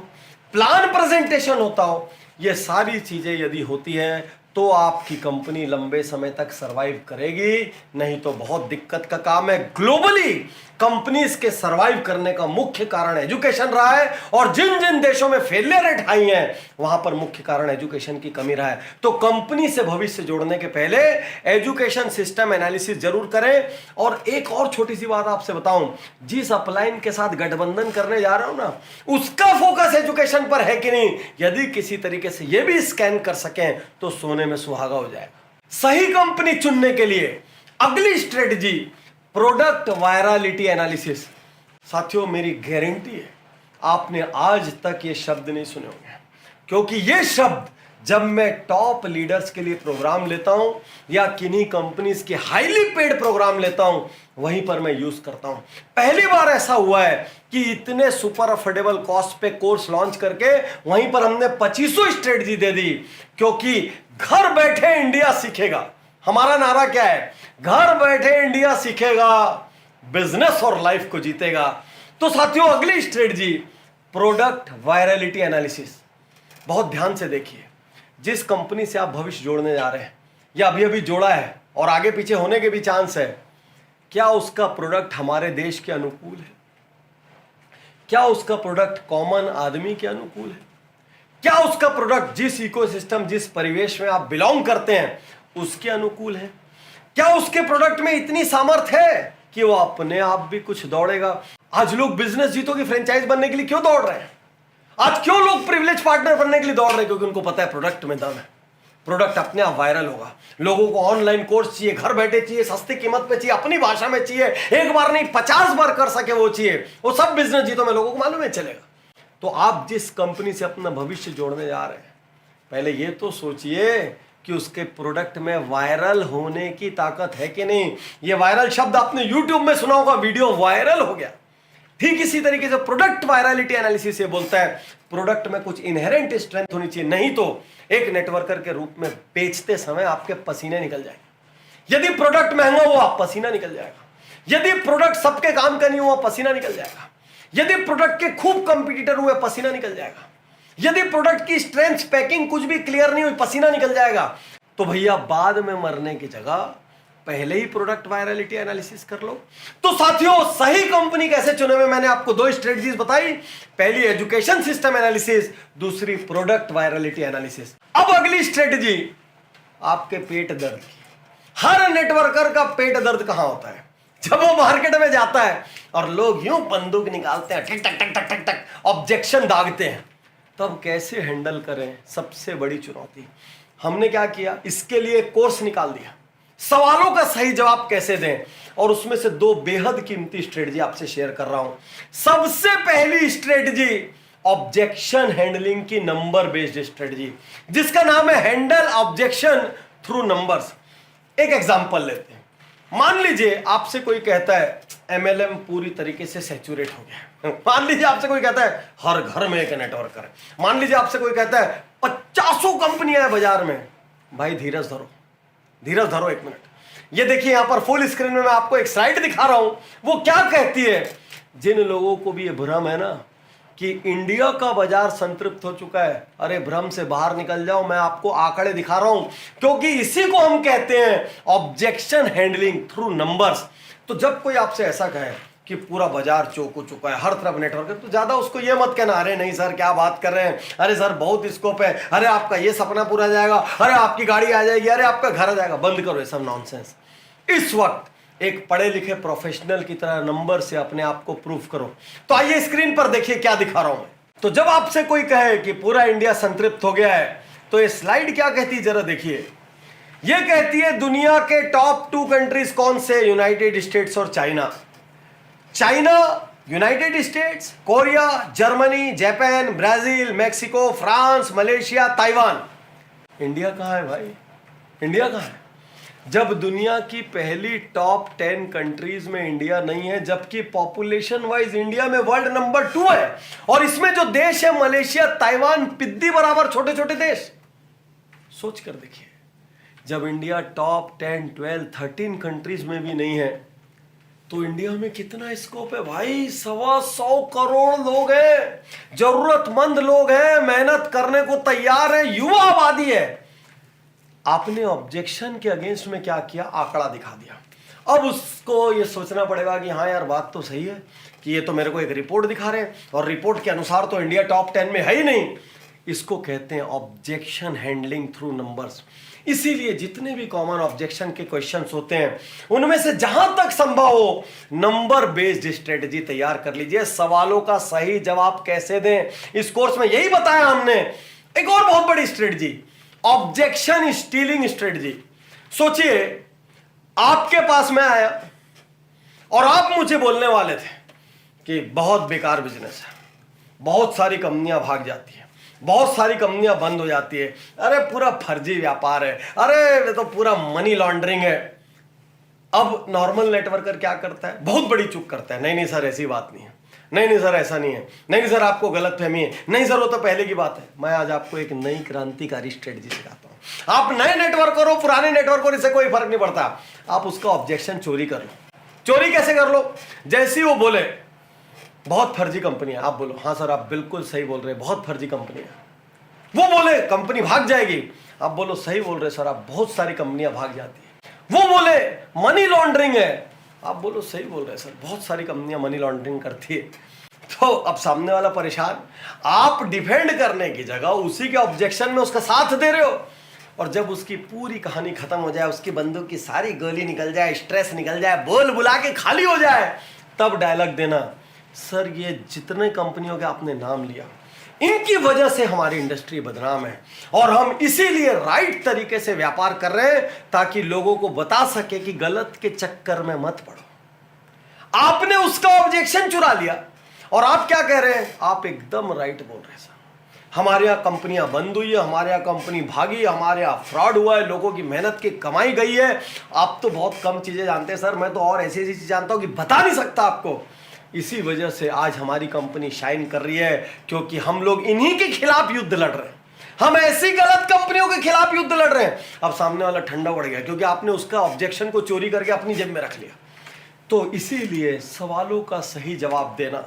प्लान प्रेजेंटेशन होता हो। ये सारी चीजें यदि होती हैं तो आपकी कंपनी लंबे समय तक सरवाइव करेगी, नहीं तो बहुत दिक्कत का काम है। ग्लोबली कंपनीज के सरवाइव करने का मुख्य कारण एजुकेशन रहा है, और जिन जिन देशों में फेलियर रेट हाई है वहां पर मुख्य कारण एजुकेशन की कमी रहा है। तो कंपनी से भविष्य जोड़ने के पहले एजुकेशन सिस्टम एनालिसिस जरूर करें। और एक और छोटी सी बात आपसे बताऊं, जिस अपलाइन के साथ गठबंधन करने जा रहा हूं ना, उसका फोकस एजुकेशन पर है कि नहीं, यदि किसी तरीके से यह भी स्कैन कर सकें तो सोने में सुहागा हो जाएगा। सही कंपनी चुनने के लिए अगली स्ट्रेटजी प्रोडक्ट वायरलिटी एनालिसिस। साथियों, मेरी गारंटी है आपने आज तक ये शब्द नहीं सुने होंगे, क्योंकि ये शब्द जब मैं टॉप लीडर्स के लिए प्रोग्राम लेता हूं या किन्हीं कंपनीज के हाईली पेड प्रोग्राम लेता हूं, वहीं पर मैं यूज करता हूं। पहली बार ऐसा हुआ है कि इतने सुपर अफोर्डेबल कॉस्ट पे कोर्स लॉन्च करके वहीं पर हमने 2500 स्ट्रेटजी दे दी, क्योंकि घर बैठे इंडिया सीखेगा। हमारा नारा क्या है? घर बैठे इंडिया सीखेगा, बिजनेस और लाइफ को जीतेगा। तो साथियों, अगली स्ट्रेटजी प्रोडक्ट वायरलिटी एनालिसिस। बहुत ध्यान से देखिए, जिस कंपनी से आप भविष्य जोड़ने जा रहे हैं या अभी अभी जोड़ा है और आगे पीछे होने के भी चांस है, क्या उसका प्रोडक्ट हमारे देश के अनुकूल है? क्या उसका प्रोडक्ट कॉमन आदमी के अनुकूल है? क्या उसका प्रोडक्ट जिस इकोसिस्टम, जिस परिवेश में आप बिलोंग करते हैं उसके अनुकूल है? क्या उसके प्रोडक्ट में इतनी सामर्थ्य है कि वो अपने आप भी कुछ दौड़ेगा? आज लोग बिजनेस जीतो की फ्रेंचाइज बनने के लिए क्यों दौड़ रहे हैं? आज क्यों लोग प्रिविलेज पार्टनर बनने के लिए दौड़ रहे हैं? क्योंकि उनको पता है प्रोडक्ट में दम है, प्रोडक्ट अपने आप वायरल होगा। लोगों को ऑनलाइन कोर्स चाहिए, घर बैठे चाहिए, सस्ती कीमत पे चाहिए, अपनी भाषा में चाहिए, एक बार नहीं 50 बार कर सके वो चाहिए। वो सब बिजनेस जीतो में लोगों को मालूम है चलेगा। तो आप जिस कंपनी से अपना भविष्य जोड़ने जा रहे हैं, पहले ये तो सोचिए कि उसके प्रोडक्ट में वायरल होने की ताकत है कि नहीं। ये वायरल शब्द आपने यूट्यूब में सुना होगा, वीडियो वायरल हो गया। ठीक इसी तरीके से प्रोडक्ट वायरलिटी एनालिसिस ये बोलता है प्रोडक्ट में कुछ इनहेरेंट स्ट्रेंथ होनी चाहिए, नहीं तो एक नेटवर्कर के रूप में बेचते समय आपके पसीने निकल जाएंगे। यदि प्रोडक्ट महंगा हुआ पसीना निकल जाएगा, यदि प्रोडक्ट सबके काम का नहीं हुआ पसीना निकल जाएगा, यदि प्रोडक्ट के खूब कंपटीटर हुए पसीना निकल जाएगा, यदि प्रोडक्ट की स्ट्रेंथ पैकिंग कुछ भी क्लियर नहीं हुई पसीना निकल जाएगा। तो भैया बाद में मरने की जगह पहले ही प्रोडक्ट वायरलिटी एनालिसिस कर लो। तो साथियों, सही कंपनी कैसे चुने में मैंने आपको दो स्ट्रेटजीज बताई। पहली एजुकेशन सिस्टम एनालिसिस, दूसरी प्रोडक्ट वायरलिटी एनालिसिस। अब अगली स्ट्रेटजी आपके पेट दर्द की। हर नेटवर्कर का पेट दर्द कहां होता है? जब वो मार्केट में जाता है और लोग यूं बंदूक निकालते हैं, टक टक टक टक टक टक ऑब्जेक्शन दागते हैं, तब कैसे हैंडल करें? सबसे बड़ी चुनौती। हमने क्या किया, इसके लिए कोर्स निकाल दिया, सवालों का सही जवाब कैसे दें, और उसमें से दो बेहद कीमती स्ट्रेटजी आपसे शेयर कर रहा हूं। सबसे पहली स्ट्रेटजी ऑब्जेक्शन हैंडलिंग की नंबर बेस्ड स्ट्रेटजी, जिसका नाम है हैंडल ऑब्जेक्शन थ्रू नंबर्स। एक एग्जांपल लेते हैं। मान लीजिए आपसे कोई कहता है एमएलएम पूरी तरीके से सैचुरेट हो गया। मान लीजिए आपसे कोई कहता है हर घर में एक नेटवर्कर है। मान लीजिए आपसे कोई कहता है 50 कंपनियां हैं बाजार में। भाई धीरज धरो, धीरज धरो, एक मिनट। ये देखिए यहां पर फुल स्क्रीन में मैं आपको एक स्लाइड दिखा रहा हूं। वो क्या कहती है? जिन लोगों को भी ये भ्रम है ना कि इंडिया का बाजार संतृप्त हो चुका है, अरे भ्रम से बाहर निकल जाओ। मैं आपको आंकड़े दिखा रहा हूं, क्योंकि इसी को हम कहते हैं ऑब्जेक्शन हैंडलिंग थ्रू नंबर्स। तो जब कोई आपसे ऐसा कहे कि पूरा बाजार चौक हो चुका है, हर तरफ नेटवर्क है, तो ज्यादा उसको ये मत कहना अरे नहीं सर क्या बात कर रहे हैं, अरे सर बहुत स्कोप है, अरे आपका ये सपना पूरा जाएगा, अरे आपकी गाड़ी आ जाएगी, अरे आपका घर आ जाएगा। बंद करो ये सब नॉनसेंस। इस वक्त एक पढ़े लिखे प्रोफेशनल की तरह नंबर से अपने आप को प्रूफ करो। तो आइए स्क्रीन पर देखिए क्या दिखा रहा हूं मैं। तो जब आपसे कोई कहे कि पूरा इंडिया संतृप्त हो गया है, तो ये स्लाइड क्या कहती है जरा देखिए। ये कहती है दुनिया के टॉप 2 कंट्रीज कौन से? यूनाइटेड स्टेट्स और China. China, United states, Korea, Germany, Japan, Brazil, Mexico, France, Malaysia, Taiwan. India कहां है भाई? इंडिया कहां है? जब दुनिया की पहली टॉप 10 कंट्रीज में इंडिया नहीं है, जबकि पॉपुलेशन वाइज इंडिया में वर्ल्ड नंबर 2 है, और इसमें जो देश है मलेशिया, ताइवान, पिद्दी बराबर छोटे छोटे देश। सोच कर देखिए, जब इंडिया टॉप 10, 12, 13 कंट्रीज में भी नहीं है, तो इंडिया में कितना स्कोप है भाई। 125 करोड़ लोग हैं, जरूरतमंद लोग हैं, मेहनत करने को तैयार है, युवा आबादी है। आपने ऑब्जेक्शन के अगेंस्ट में क्या किया? आंकड़ा दिखा दिया। अब उसको ये सोचना पड़ेगा कि हाँ यार बात तो सही है कि ये तो मेरे को एक रिपोर्ट दिखा रहे हैं, और रिपोर्ट के अनुसार तो इंडिया टॉप 10 में है ही नहीं। इसको कहते हैं ऑब्जेक्शन हैंडलिंग थ्रू नंबर्स। इसीलिए जितने भी कॉमन ऑब्जेक्शन के क्वेश्चंस होते हैं, उनमें से जहां तक संभव हो नंबर बेस्ड स्ट्रेटजी तैयार कर लीजिए। सवालों का सही जवाब कैसे दें, इस कोर्स में यही बताया हमने। एक और बहुत बड़ी स्ट्रेटजी, ऑब्जेक्शन स्टीलिंग स्ट्रेटजी। सोचिए आपके पास मैं आया और आप मुझे बोलने वाले थे कि बहुत बेकार बिजनेस है, बहुत सारी कंपनियां भाग जाती हैं, बहुत सारी कंपनियां बंद हो जाती है, अरे पूरा फर्जी व्यापार है, अरे ये तो पूरा मनी लॉन्ड्रिंग है। अब नॉर्मल नेटवर्कर क्या करता है? बहुत बड़ी चूक करता है। नहीं नहीं सर ऐसी बात नहीं है, नहीं नहीं सर ऐसा नहीं है, नहीं सर आपको गलतफहमी है, नहीं सर वो तो पहले की बात है। मैं आज आपको एक नई क्रांतिकारी स्ट्रेटजी सिखाता हूं। आप नए नेटवर्कर हो, पुराने नेटवर्कर, इससे कोई फर्क नहीं पड़ता। आप उसका ऑब्जेक्शन चोरी कर लो, चोरी कैसे कर लो? जैसे ही वो बोले बहुत फर्जी कंपनी है, आप बोलो हाँ सर आप बिल्कुल सही बोल रहे हैं, बहुत फर्जी कंपनी है। वो बोले कंपनी भाग जाएगी, आप बोलो सही बोल रहे सर आप, बहुत सारी कंपनियां भाग जाती है। वो बोले मनी लॉन्ड्रिंग है, आप बोलो सही बोल रहे सर, बहुत सारी कंपनियां मनी लॉन्ड्रिंग करती है। तो अब सामने वाला परेशान, आप डिफेंड करने की जगह उसी के ऑब्जेक्शन में उसका साथ दे रहे हो, और जब उसकी पूरी कहानी खत्म हो जाए, उसकी बंदूक की सारी गोली निकल जाए, स्ट्रेस निकल जाए, बोल बुला के खाली हो जाए, तब डायलॉग देना सर ये जितने कंपनियों के आपने नाम लिया इनकी वजह से हमारी इंडस्ट्री बदनाम है, और हम इसीलिए राइट तरीके से व्यापार कर रहे हैं ताकि लोगों को बता सके कि गलत के चक्कर में मत पड़ो। आपने उसका ऑब्जेक्शन चुरा लिया और आप क्या कह रहे हैं, आप एकदम राइट बोल रहे हैं सर, हमारे यहाँ कंपनियां बंद हुई है, हमारे यहाँ कंपनी भागी, हमारे यहाँ फ्रॉड हुआ है, लोगों की मेहनत की कमाई गई है। आप तो बहुत कम चीजें जानते हैं सर, मैं तो और ऐसी ऐसी चीज जानता हूं कि बता नहीं सकता आपको। इसी वजह से आज हमारी कंपनी शाइन कर रही है, क्योंकि हम लोग इन्हीं के खिलाफ युद्ध लड़ रहे हैं, हम ऐसी गलत कंपनियों के खिलाफ युद्ध लड़ रहे हैं। अब सामने वाला ठंडा पड़ गया क्योंकि आपने उसका ऑब्जेक्शन को चोरी करके अपनी जेब में रख लिया। तो इसीलिए सवालों का सही जवाब देना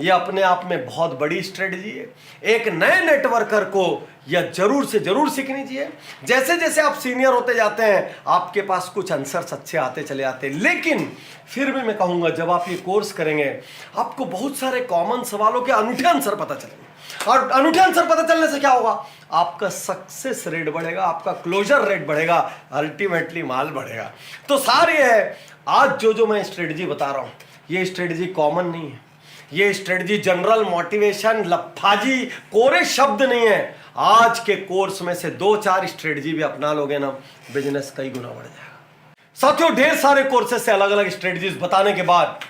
यह अपने आप में बहुत बड़ी स्ट्रेटजी है। एक नए नेटवर्कर को यह जरूर से जरूर सीखनी चाहिए। जैसे जैसे आप सीनियर होते जाते हैं आपके पास कुछ आंसर्स अच्छे आते चले आते हैं, लेकिन फिर भी मैं कहूंगा जब आप ये कोर्स करेंगे आपको बहुत सारे कॉमन सवालों के अनूठे आंसर पता चलेंगे, और अनूठे आंसर पता चलने से क्या होगा, आपका सक्सेस रेट बढ़ेगा, आपका क्लोजर रेट बढ़ेगा, अल्टीमेटली माल बढ़ेगा। तो सारे है आज जो मैं स्ट्रेटजी बता रहा हूं, ये स्ट्रेटजी कॉमन नहीं है, ये स्ट्रेटजी जनरल मोटिवेशन लफाजी कोरे शब्द नहीं है। आज के कोर्स में से 2-4 स्ट्रेटजी भी अपना लोगे ना, बिजनेस कई गुना बढ़ जाएगा। साथियों ढेर सारे कोर्सेस से अलग अलग स्ट्रेटजीज बताने के बाद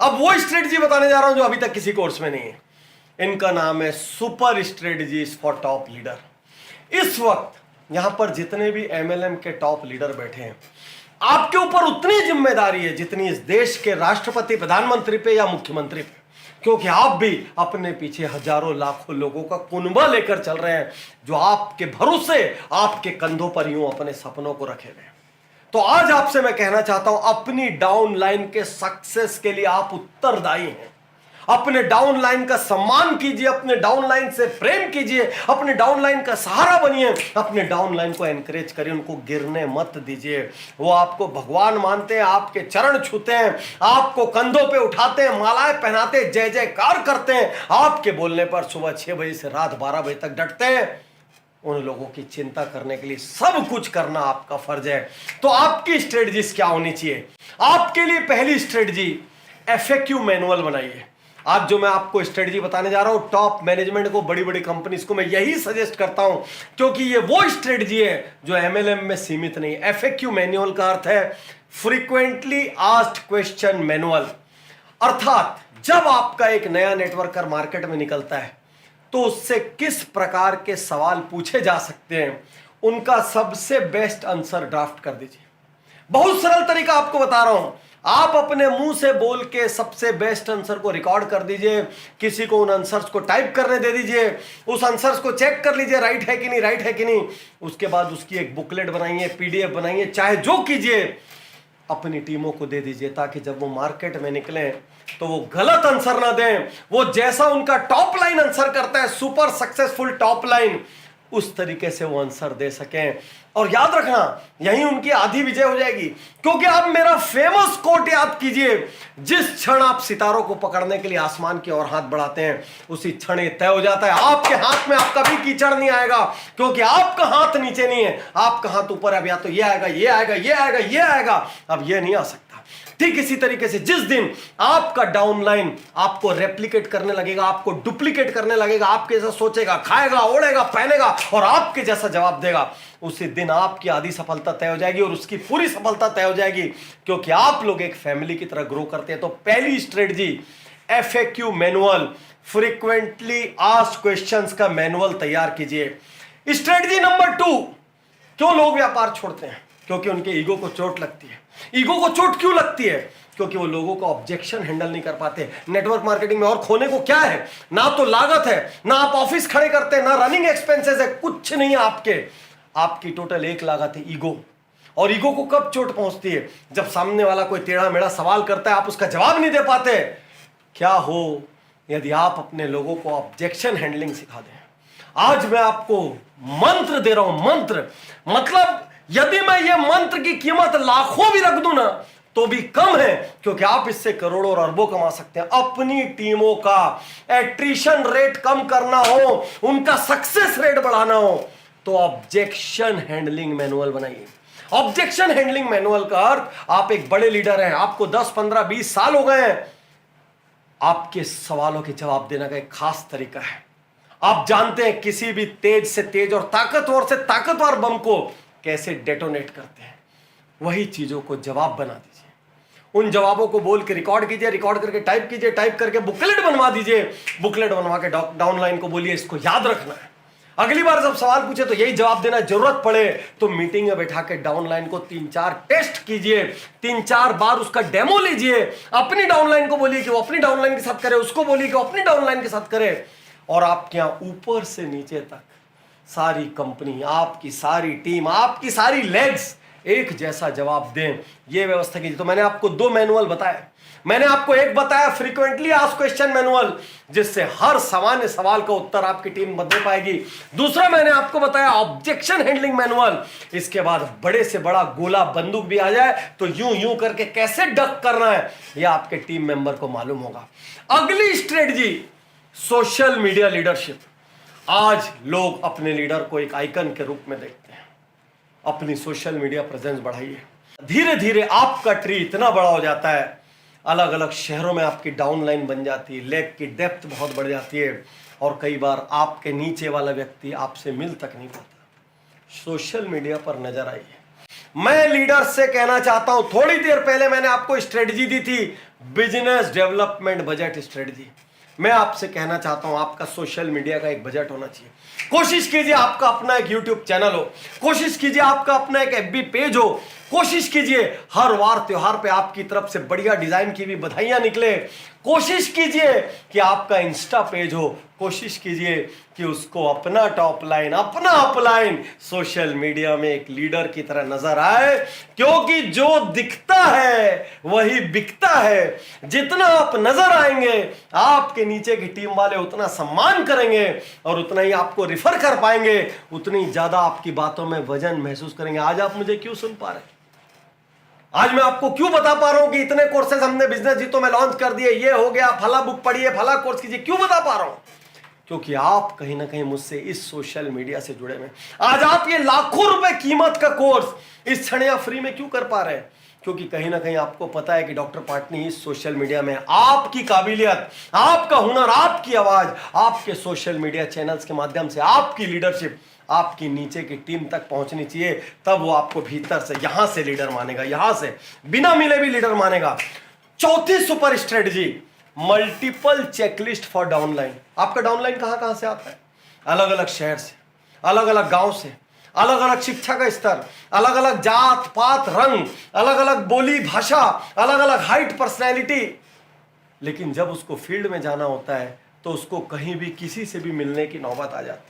अब वो स्ट्रेटजी बताने जा रहा हूं जो अभी तक किसी कोर्स में नहीं है। इनका नाम है super strategies for top leader. इस वक्त यहां पर जितने भी MLM के टॉप लीडर बैठे हैं, आपके ऊपर उतनी जिम्मेदारी है जितनी इस देश के राष्ट्रपति प्रधानमंत्री पे या मुख्यमंत्री पे, क्योंकि आप भी अपने पीछे हजारों लाखों लोगों का कुनबा लेकर चल रहे हैं जो आपके भरोसे आपके कंधों पर यूं अपने सपनों को रखे हुए। तो आज आपसे मैं कहना चाहता हूं अपनी डाउनलाइन के सक्सेस के लिए आप उत्तरदायी हैं। अपने डाउनलाइन का सम्मान कीजिए, अपने डाउनलाइन से प्रेम कीजिए, अपने डाउनलाइन का सहारा बनिए, अपने डाउनलाइन को एनकरेज करिए, उनको गिरने मत दीजिए। वो आपको भगवान मानते हैं, आपके चरण छूते हैं, आपको कंधों पे उठाते हैं, मालाएं पहनाते, जय जयकार करते हैं, आपके बोलने पर सुबह 6 बजे से रात 12 बजे तक डटते हैं। उन लोगों की चिंता करने के लिए सब कुछ करना आपका फर्ज है। तो आपकी स्ट्रेटजीज क्या होनी चाहिए? आपके लिए पहली स्ट्रेटजी FAQ मैनुअल बनाइए। आज जो मैं आपको स्ट्रेटजी बताने जा रहा हूं, टॉप मैनेजमेंट को, बड़ी बड़ी कंपनीज को मैं यही सजेस्ट करता हूं, क्योंकि ये वो स्ट्रेटजी है जो MLM में सीमित नहीं। FAQ मैनुअल का अर्थ है फ्रीक्वेंटली आस्क्ड क्वेश्चन मैनुअल। अर्थात जब आपका एक नया नेटवर्कर मार्केट में निकलता है तो उससे किस प्रकार के सवाल पूछे जा सकते हैं, उनका सबसे बेस्ट आंसर ड्राफ्ट कर दीजिए। बहुत सरल तरीका आपको बता रहा हूं, आप अपने मुंह से बोल के सबसे बेस्ट आंसर को रिकॉर्ड कर दीजिए, किसी को उन आंसर्स को टाइप करने दे दीजिए, उस आंसर्स को चेक कर लीजिए राइट है कि नहीं, राइट है कि नहीं। उसके बाद उसकी एक बुकलेट बनाइए, PDF बनाइए, चाहे जो कीजिए, अपनी टीमों को दे दीजिए, ताकि जब वो मार्केट में निकले तो वो गलत आंसर ना दें। वो जैसा उनका टॉप लाइन आंसर करता है, सुपर सक्सेसफुल टॉप लाइन, उस तरीके से वो आंसर दे सकें। और याद रखना, यही उनकी आधी विजय हो जाएगी। क्योंकि आप मेरा फेमस कोट याद कीजिए, जिस क्षण आप सितारों को पकड़ने के लिए आसमान की ओर हाथ बढ़ाते हैं, उसी क्षण ये तय हो जाता है आपके हाथ में आप कभी कीचड़ नहीं आएगा, क्योंकि आपका हाथ नीचे नहीं है, आपका हाथ ऊपर है। अब या तो ये आएगा, ये आएगा, ये आएगा, ये आएगा, अब ये नहीं आ सकता। ठीक इसी तरीके से जिस दिन आपका डाउनलाइन आपको रेप्लिकेट करने लगेगा, आपको डुप्लीकेट करने लगेगा, आपके जैसा सोचेगा, खाएगा, ओढ़ेगा, पहनेगा और आपके जैसा जवाब देगा, उसी दिन आपकी आधी सफलता तय हो जाएगी और उसकी पूरी सफलता तय हो जाएगी, क्योंकि आप लोग एक फैमिली की तरह ग्रो करते हैं। तो पहली strategy FAQ manual, frequently asked questions का मैनुअल तैयार कीजिए। स्ट्रेटजी नंबर 2, क्यों लोग व्यापार छोड़ते हैं? क्योंकि उनके ईगो को चोट लगती है। ईगो को चोट क्यों लगती है? क्योंकि वो लोगों का ऑब्जेक्शन हैंडल नहीं कर पाते। नेटवर्क मार्केटिंग में और खोने को क्या है? ना तो लागत है, ना आप ऑफिस खड़े करते हैं, ना रनिंग एक्सपेंसेस है, कुछ नहीं है आपके। आपकी टोटल एक लागत है ईगो। और ईगो को कब चोट पहुंचती है? जब सामने वाला कोई टेढ़ा मेढ़ा सवाल करता है, आप उसका जवाब नहीं दे पाते। क्या हो यदि आप अपने लोगों को ऑब्जेक्शन हैंडलिंग सिखा दें। आज मैं आपको मंत्र दे रहा हूं, मंत्र मतलब यदि मैं ये मंत्र की कीमत लाखों भी रख दूं ना तो भी कम है, क्योंकि आप इससे करोड़ों और अरबों कमा सकते हैं। अपनी टीमों का एट्रिशन रेट कम करना हो, उनका सक्सेस रेट बढ़ाना हो, तो ऑब्जेक्शन हैंडलिंग मैनुअल बनाइए। ऑब्जेक्शन हैंडलिंग मैनुअल का अर्थ, आप एक बड़े लीडर हैं, आपको 10, 15, 20 साल हो गए हैं, आपके सवालों के जवाब देने का एक खास तरीका है। आप जानते हैं किसी भी तेज से तेज और ताकतवर से ताकतवर बम को कैसे डेटोनेट करते हैं। वही चीजों को जवाब बना दीजिए। उन जवाबों को बोल के रिकॉर्ड कीजिए, रिकॉर्ड करके टाइप कीजिए, टाइप करके बुकलेट बनवा दीजिए, बुकलेट बनवा के डाउनलाइन को बोलिए इसको याद रखना है। अगली बार जब सवाल पूछे तो यही जवाब देना, जरूरत पड़े तो मीटिंग में बैठा के डाउनलाइन को 3-4 टेस्ट कीजिए, 3-4 बार उसका डेमो लीजिए। अपनी डाउनलाइन को बोलिए कि वो अपनी डाउनलाइन के साथ करे, उसको बोलिए कि वो अपनी डाउनलाइन के साथ करे। और आपके यहां ऊपर से नीचे तक सारी कंपनी, आपकी सारी टीम, आपकी सारी लेग्स एक जैसा जवाब दें। यह व्यवस्था कीजिए। तो मैंने आपको 2 मैनुअल बताए। मैंने आपको एक बताया फ्रीक्वेंटली आस्क्ड क्वेश्चन मैनुअल, जिससे हर सामान्य सवाल का उत्तर आपकी टीम बदल पाएगी। दूसरा मैंने आपको बताया ऑब्जेक्शन हैंडलिंग मैनुअल। इसके बाद बड़े से बड़ा गोला बंदूक भी आ जाए तो यूं यूं करके कैसे डक करना है यह आपके टीम मेंबर को मालूम होगा। अगली स्ट्रेटजी, सोशल मीडिया लीडरशिप। आज लोग अपने लीडर को एक आइकन के रूप में देखते हैं। अपनी सोशल मीडिया प्रेजेंस बढ़ाइए। धीरे धीरे आपका ट्री इतना बड़ा हो जाता है, अलग अलग शहरों में आपकी डाउनलाइन बन जाती है, लेग की डेप्थ बहुत बढ़ जाती है, और कई बार आपके नीचे वाला व्यक्ति आपसे मिल तक नहीं पाता। सोशल मीडिया पर नजर आइए। मैं लीडर से कहना चाहता हूं, थोड़ी देर पहले मैंने आपको स्ट्रेटजी दी थी, बिजनेस डेवलपमेंट बजट स्ट्रेटजी। मैं आपसे कहना चाहता हूं, आपका सोशल मीडिया का एक बजट होना चाहिए। कोशिश कीजिए आपका अपना एक यूट्यूब चैनल हो, कोशिश कीजिए आपका अपना एक एफबी पेज हो, कोशिश कीजिए हर वार त्योहार पे आपकी तरफ से बढ़िया डिजाइन की भी बधाइयां निकले। कोशिश कीजिए कि आपका इंस्टा पेज हो, कोशिश कीजिए कि उसको अपना टॉप लाइन, अपना अपलाइन सोशल मीडिया में एक लीडर की तरह नजर आए, क्योंकि जो दिखता है वही बिकता है। जितना आप नजर आएंगे, आपके नीचे की टीम वाले उतना सम्मान करेंगे और उतना ही आपको रिफर कर पाएंगे, उतनी ज्यादा आपकी बातों में वजन महसूस करेंगे। आज आप मुझे क्यों सुन पा रहे हैं? आज मैं आपको क्यों बता पा रहा हूं कि इतने कोर्सेज हमने बिजनेस जीतो में लॉन्च कर दिए, ये हो गया, फला बुक पढ़िए, फला कोर्स कीजिए? क्यों बता पा रहा हूं? क्योंकि आप कहीं ना कहीं मुझसे इस सोशल मीडिया से जुड़े हुए। आज आप ये लाखों रुपए कीमत का कोर्स इस क्षण या फ्री में क्यों कर पा रहे हैं? क्योंकि कहीं ना कहीं आपको पता है कि डॉक्टर पाटनी इस सोशल मीडिया में आपकी काबिलियत, आपका हुनर, आपकी आवाज, आपके सोशल मीडिया चैनल्स के माध्यम से आपकी लीडरशिप आपकी नीचे की टीम तक पहुंचनी चाहिए। तब वो आपको भीतर से, यहां से लीडर मानेगा, यहां से बिना मिले भी लीडर मानेगा। चौथी super strategy, multiple checklist for downline. आपका डाउनलाइन कहां कहां से आता है? अलग अलग शहर से, अलग अलग गांव से, अलग अलग शिक्षा का स्तर, अलग अलग जात पात रंग, अलग अलग बोली भाषा, अलग अलग हाइट पर्सनैलिटी। लेकिन जब उसको फील्ड में जाना होता है तो उसको कहीं भी किसी से भी मिलने की नौबत आ जाती है।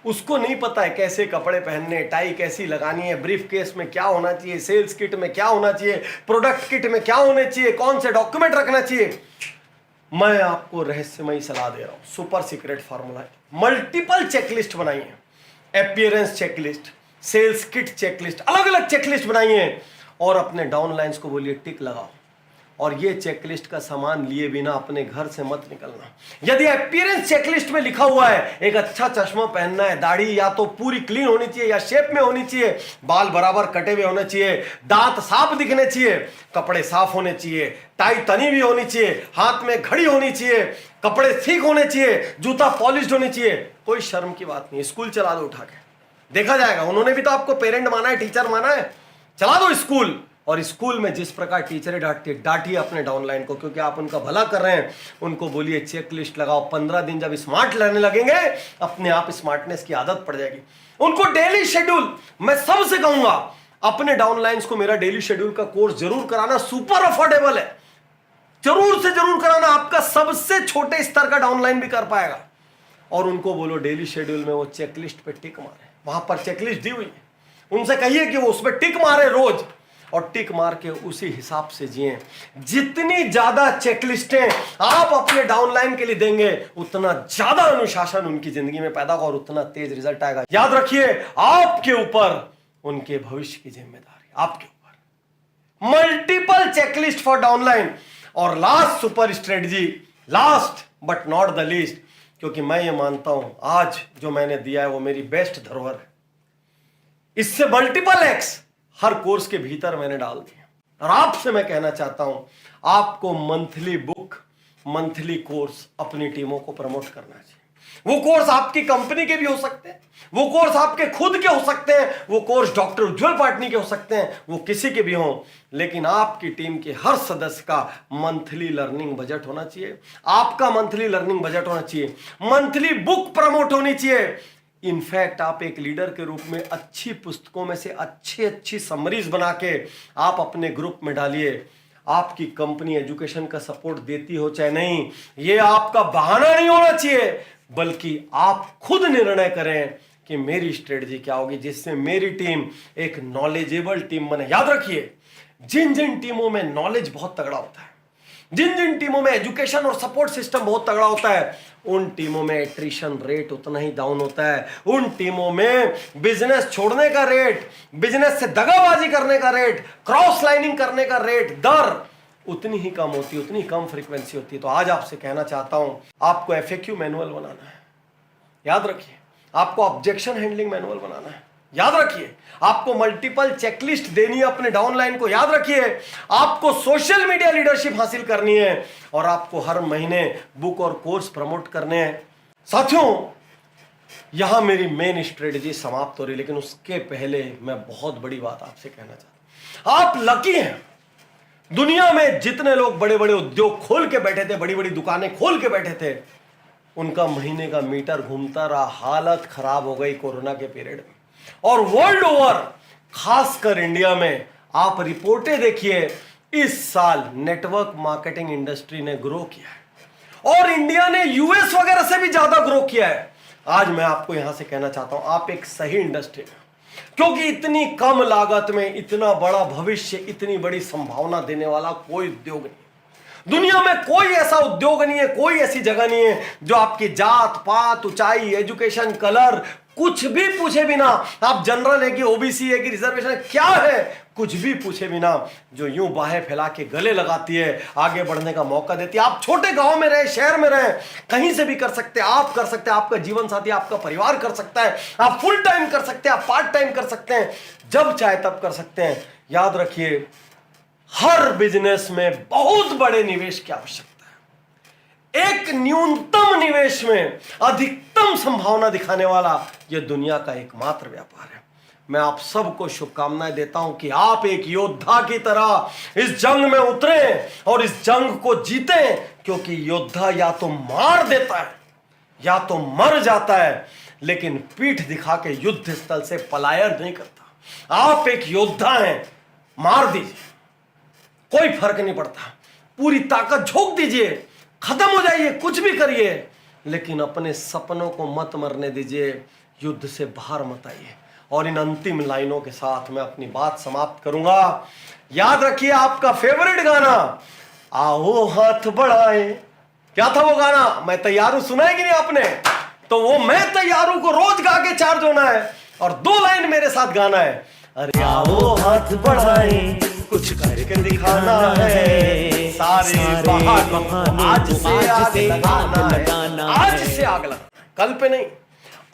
उसको नहीं पता है कैसे कपड़े पहनने, टाई कैसी लगानी है, ब्रीफ केस में क्या होना चाहिए, सेल्स किट में क्या होना चाहिए, प्रोडक्ट किट में क्या होने चाहिए, कौन से डॉक्यूमेंट रखना चाहिए। मैं आपको रहस्यमयी सलाह दे रहा हूं, सुपर सीक्रेट फार्मूला है। मल्टीपल चेकलिस्ट बनाइए, appearance checklist, sales kit checklist, अलग अलग चेकलिस्ट बनाइए और अपने डाउनलाइंस को बोलिए टिक लगाओ। और ये चेकलिस्ट का सामान लिए बिना अपने घर से मत निकलना। यदि अपीयरेंस चेकलिस्ट में लिखा हुआ है एक अच्छा चश्मा पहनना है, दाढ़ी या तो पूरी क्लीन होनी चाहिए या शेप में होनी चाहिए, बाल बराबर कटे हुए होने चाहिए, दांत साफ दिखने चाहिए, कपड़े साफ होने चाहिए, टाई तनी हुई होनी चाहिए, हाथ में घड़ी होनी चाहिए, कपड़े ठीक होने चाहिए, जूता पॉलिश्ड होनी चाहिए, कोई शर्म की बात नहीं। स्कूल चला दो उठा के, देखा जाएगा। उन्होंने भी तो आपको पेरेंट माना है, टीचर माना है, चला दो स्कूल। और स्कूल में जिस प्रकार टीचरें डांटिए अपने डाउनलाइन को, क्योंकि आप उनका भला कर रहे हैं। उनको बोलिए चेक लिस्ट लगाओ। 15 दिन जब स्मार्ट रहने लगेंगे, अपने आप स्मार्टनेस की आदत पड़ जाएगी। उनको डेली शेड्यूल, मैं सबसे कहूंगा अपने डाउनलाइंस को मेरा डेली शेड्यूल का कोर्स जरूर कराना, सुपर अफोर्डेबल है, जरूर से जरूर कराना। आपका सबसे छोटे स्तर का डाउनलाइन भी कर पाएगा। और उनको बोलो डेली शेड्यूल में वो चेकलिस्ट पे टिक मारे, वहां पर चेकलिस्ट दी हुई है, उनसे कहिए कि वो उस पर टिक मारे रोज, और टिक मार के उसी हिसाब से जिए। जितनी ज्यादा चेकलिस्टें आप अपने डाउनलाइन के लिए देंगे, उतना ज्यादा अनुशासन उनकी जिंदगी में पैदा होगा और उतना तेज रिजल्ट आएगा। याद रखिए, आपके ऊपर उनके भविष्य की जिम्मेदारी आपके ऊपर। Multiple checklist for downline. और last super strategy, last but not the least, क्योंकि मैं ये मानता हूं आज जो मैंने दिया है वो मेरी बेस्ट धरोहर है। इससे मल्टीपल एक्स हर कोर्स के भीतर मैंने डाल दिया। और आपसे मैं कहना चाहता हूं, आपको मंथली बुक, मंथली कोर्स अपनी टीमों को प्रमोट करना चाहिए। वो कोर्स आपकी कंपनी के भी हो सकते हैं, वो कोर्स आपके खुद के हो सकते हैं, वो कोर्स डॉक्टर उज्जवल पाटनी के हो सकते हैं, वो किसी के भी हों, लेकिन आपकी टीम के हर सदस्य का मंथली लर्निंग बजट होना चाहिए। आपका मंथली लर्निंग बजट होना चाहिए, मंथली बुक प्रमोट होनी चाहिए। इनफैक्ट आप एक लीडर के रूप में अच्छी पुस्तकों में से अच्छी समरीज बना के आप अपने ग्रुप में डालिए। आपकी कंपनी एजुकेशन का सपोर्ट देती हो चाहे नहीं, ये आपका बहाना नहीं होना चाहिए, बल्कि आप खुद निर्णय करें कि मेरी स्ट्रेटजी क्या होगी जिससे मेरी टीम एक नॉलेजेबल टीम बने। याद रखिए, जिन जिन टीमों में नॉलेज बहुत तगड़ा होता है, जिन जिन टीमों में एजुकेशन और सपोर्ट सिस्टम बहुत तगड़ा होता है, उन टीमों में एट्रिशन रेट उतना ही डाउन होता है। उन टीमों में बिजनेस छोड़ने का रेट, बिजनेस से दगाबाजी करने का रेट, क्रॉस लाइनिंग करने का रेट, दर उतनी ही कम होती है, उतनी कम फ्रीक्वेंसी होती है। तो आज आपसे कहना चाहता हूं, आपको एफएक्यू मैनुअल बनाना है। याद रखिए, आपको ऑब्जेक्शन हैंडलिंग मैनुअल बनाना है। याद रखिए, आपको मल्टीपल चेकलिस्ट देनी है अपने डाउनलाइन को। याद रखिए, आपको सोशल मीडिया लीडरशिप हासिल करनी है और आपको हर महीने बुक और कोर्स प्रमोट करने हैं। साथियों, यहां मेरी मेन स्ट्रेटजी समाप्त हो रही, लेकिन उसके पहले मैं बहुत बड़ी बात आपसे कहना चाहता हूं। आप लकी हैं। दुनिया में जितने लोग बड़े बड़े उद्योग खोल के बैठे थे, बड़ी बड़ी दुकानें खोल के बैठे थे, उनका महीने का मीटर घूमता रहा। हालत खराब हो गई कोरोना के पीरियड में। और वर्ल्ड ओवर, खासकर इंडिया में, आप रिपोर्टें देखिए, इस साल नेटवर्क मार्केटिंग इंडस्ट्री ने ग्रो किया है और इंडिया ने यूएस वगैरह से भी ज्यादा ग्रो किया है। आज मैं आपको यहां से कहना चाहता हूं, आप एक सही इंडस्ट्री में, क्योंकि इतनी कम लागत में इतना बड़ा भविष्य, इतनी बड़ी संभावना देने वाला कोई उद्योग नहीं। दुनिया में कोई ऐसा उद्योग नहीं है, कोई ऐसी जगह नहीं है जो आपकी जात पात, ऊंचाई, एजुकेशन, कलर कुछ भी पूछे बिना, आप जनरल है कि ओबीसी है कि रिजर्वेशन है, क्या है, कुछ भी पूछे बिना, जो यूं बाहें फैला के गले लगाती है, आगे बढ़ने का मौका देती है। आप छोटे गांव में रहे, शहर में रहे, कहीं से भी कर सकते हैं, आप कर सकते हैं, आपका जीवन साथी, आपका परिवार कर सकता है, आप फुल टाइम कर सकते हैं, आप पार्ट टाइम कर सकते हैं, जब चाहे तब कर सकते हैं। याद रखिए, हर बिजनेस में बहुत बड़े निवेश की आवश्यकता है। एक न्यूनतम निवेश में अधिकतम संभावना दिखाने वाला यह दुनिया का एकमात्र व्यापार है। मैं आप सबको शुभकामनाएं देता हूं कि आप एक योद्धा की तरह इस जंग में उतरें और इस जंग को जीतें, क्योंकि योद्धा या तो मार देता है या तो मर जाता है, लेकिन पीठ दिखा के युद्ध स्थल से पलायन नहीं करता। आप एक योद्धा हैं, मार दीजिए, कोई फर्क नहीं पड़ता, पूरी ताकत झोंक दीजिए, खत्म हो जाइए, कुछ भी करिए, लेकिन अपने सपनों को मत मरने दीजिए, युद्ध से बाहर मत आइए। और इन अंतिम लाइनों के साथ मैं अपनी बात समाप्त करूंगा। याद रखिए, आपका फेवरेट गाना, आओ हाथ बढ़ाए, क्या था वो गाना, मैं तैयार हूं, सुना है कि नहीं आपने? तो वो मैं तैयार हूं को रोज गा के चार्ज होना है और 2 लाइन मेरे साथ गाना है। अरे आओ हाथ बढ़ाए, कुछ करके दिखाना है, सारे बहानों आज से आग लगाना है, आज से आग लगाना, कल पे नहीं।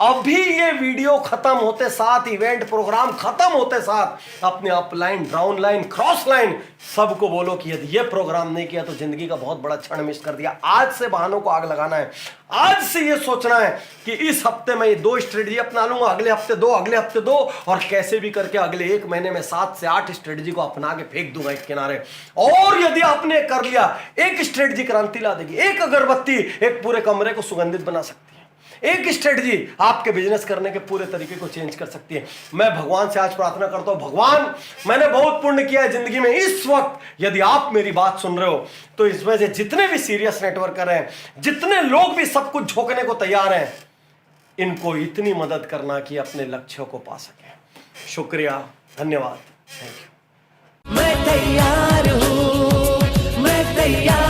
अभी ये वीडियो खत्म होते साथ, इवेंट प्रोग्राम खत्म होते साथ, अपने अपलाइन, डाउनलाइन, क्रॉस लाइन सबको बोलो कि यदि ये प्रोग्राम नहीं किया तो जिंदगी का बहुत बड़ा क्षण मिस कर दिया। आज से बहानों को आग लगाना है। आज से ये सोचना है कि इस हफ्ते में ये 2 स्ट्रेटजी अपना लूंगा, अगले हफ्ते 2, अगले हफ्ते 2, और कैसे भी करके अगले 1 महीने में 7 से 8 स्ट्रेटजी को अपना के फेंक दूंगा एक किनारे। और यदि आपने कर लिया, एक स्ट्रेटजी क्रांति ला देगी, एक अगरबत्ती एक पूरे कमरे को सुगंधित बना सकती है, एक स्ट्रेटजी आपके बिजनेस करने के पूरे तरीके को चेंज कर सकती है। मैं भगवान से आज प्रार्थना करता हूं, भगवान, मैंने बहुत पुण्य किया है जिंदगी में। इस वक्त यदि आप मेरी बात सुन रहे हो तो इसमें से जितने भी सीरियस नेटवर्कर हैं, जितने लोग भी सब कुछ झोंकने को तैयार हैं, इनको इतनी मदद करना कि अपने लक्ष्यों को पा सके। शुक्रिया, धन्यवाद, थैंक यू। मैं तैयार हूँ, मैं तैयार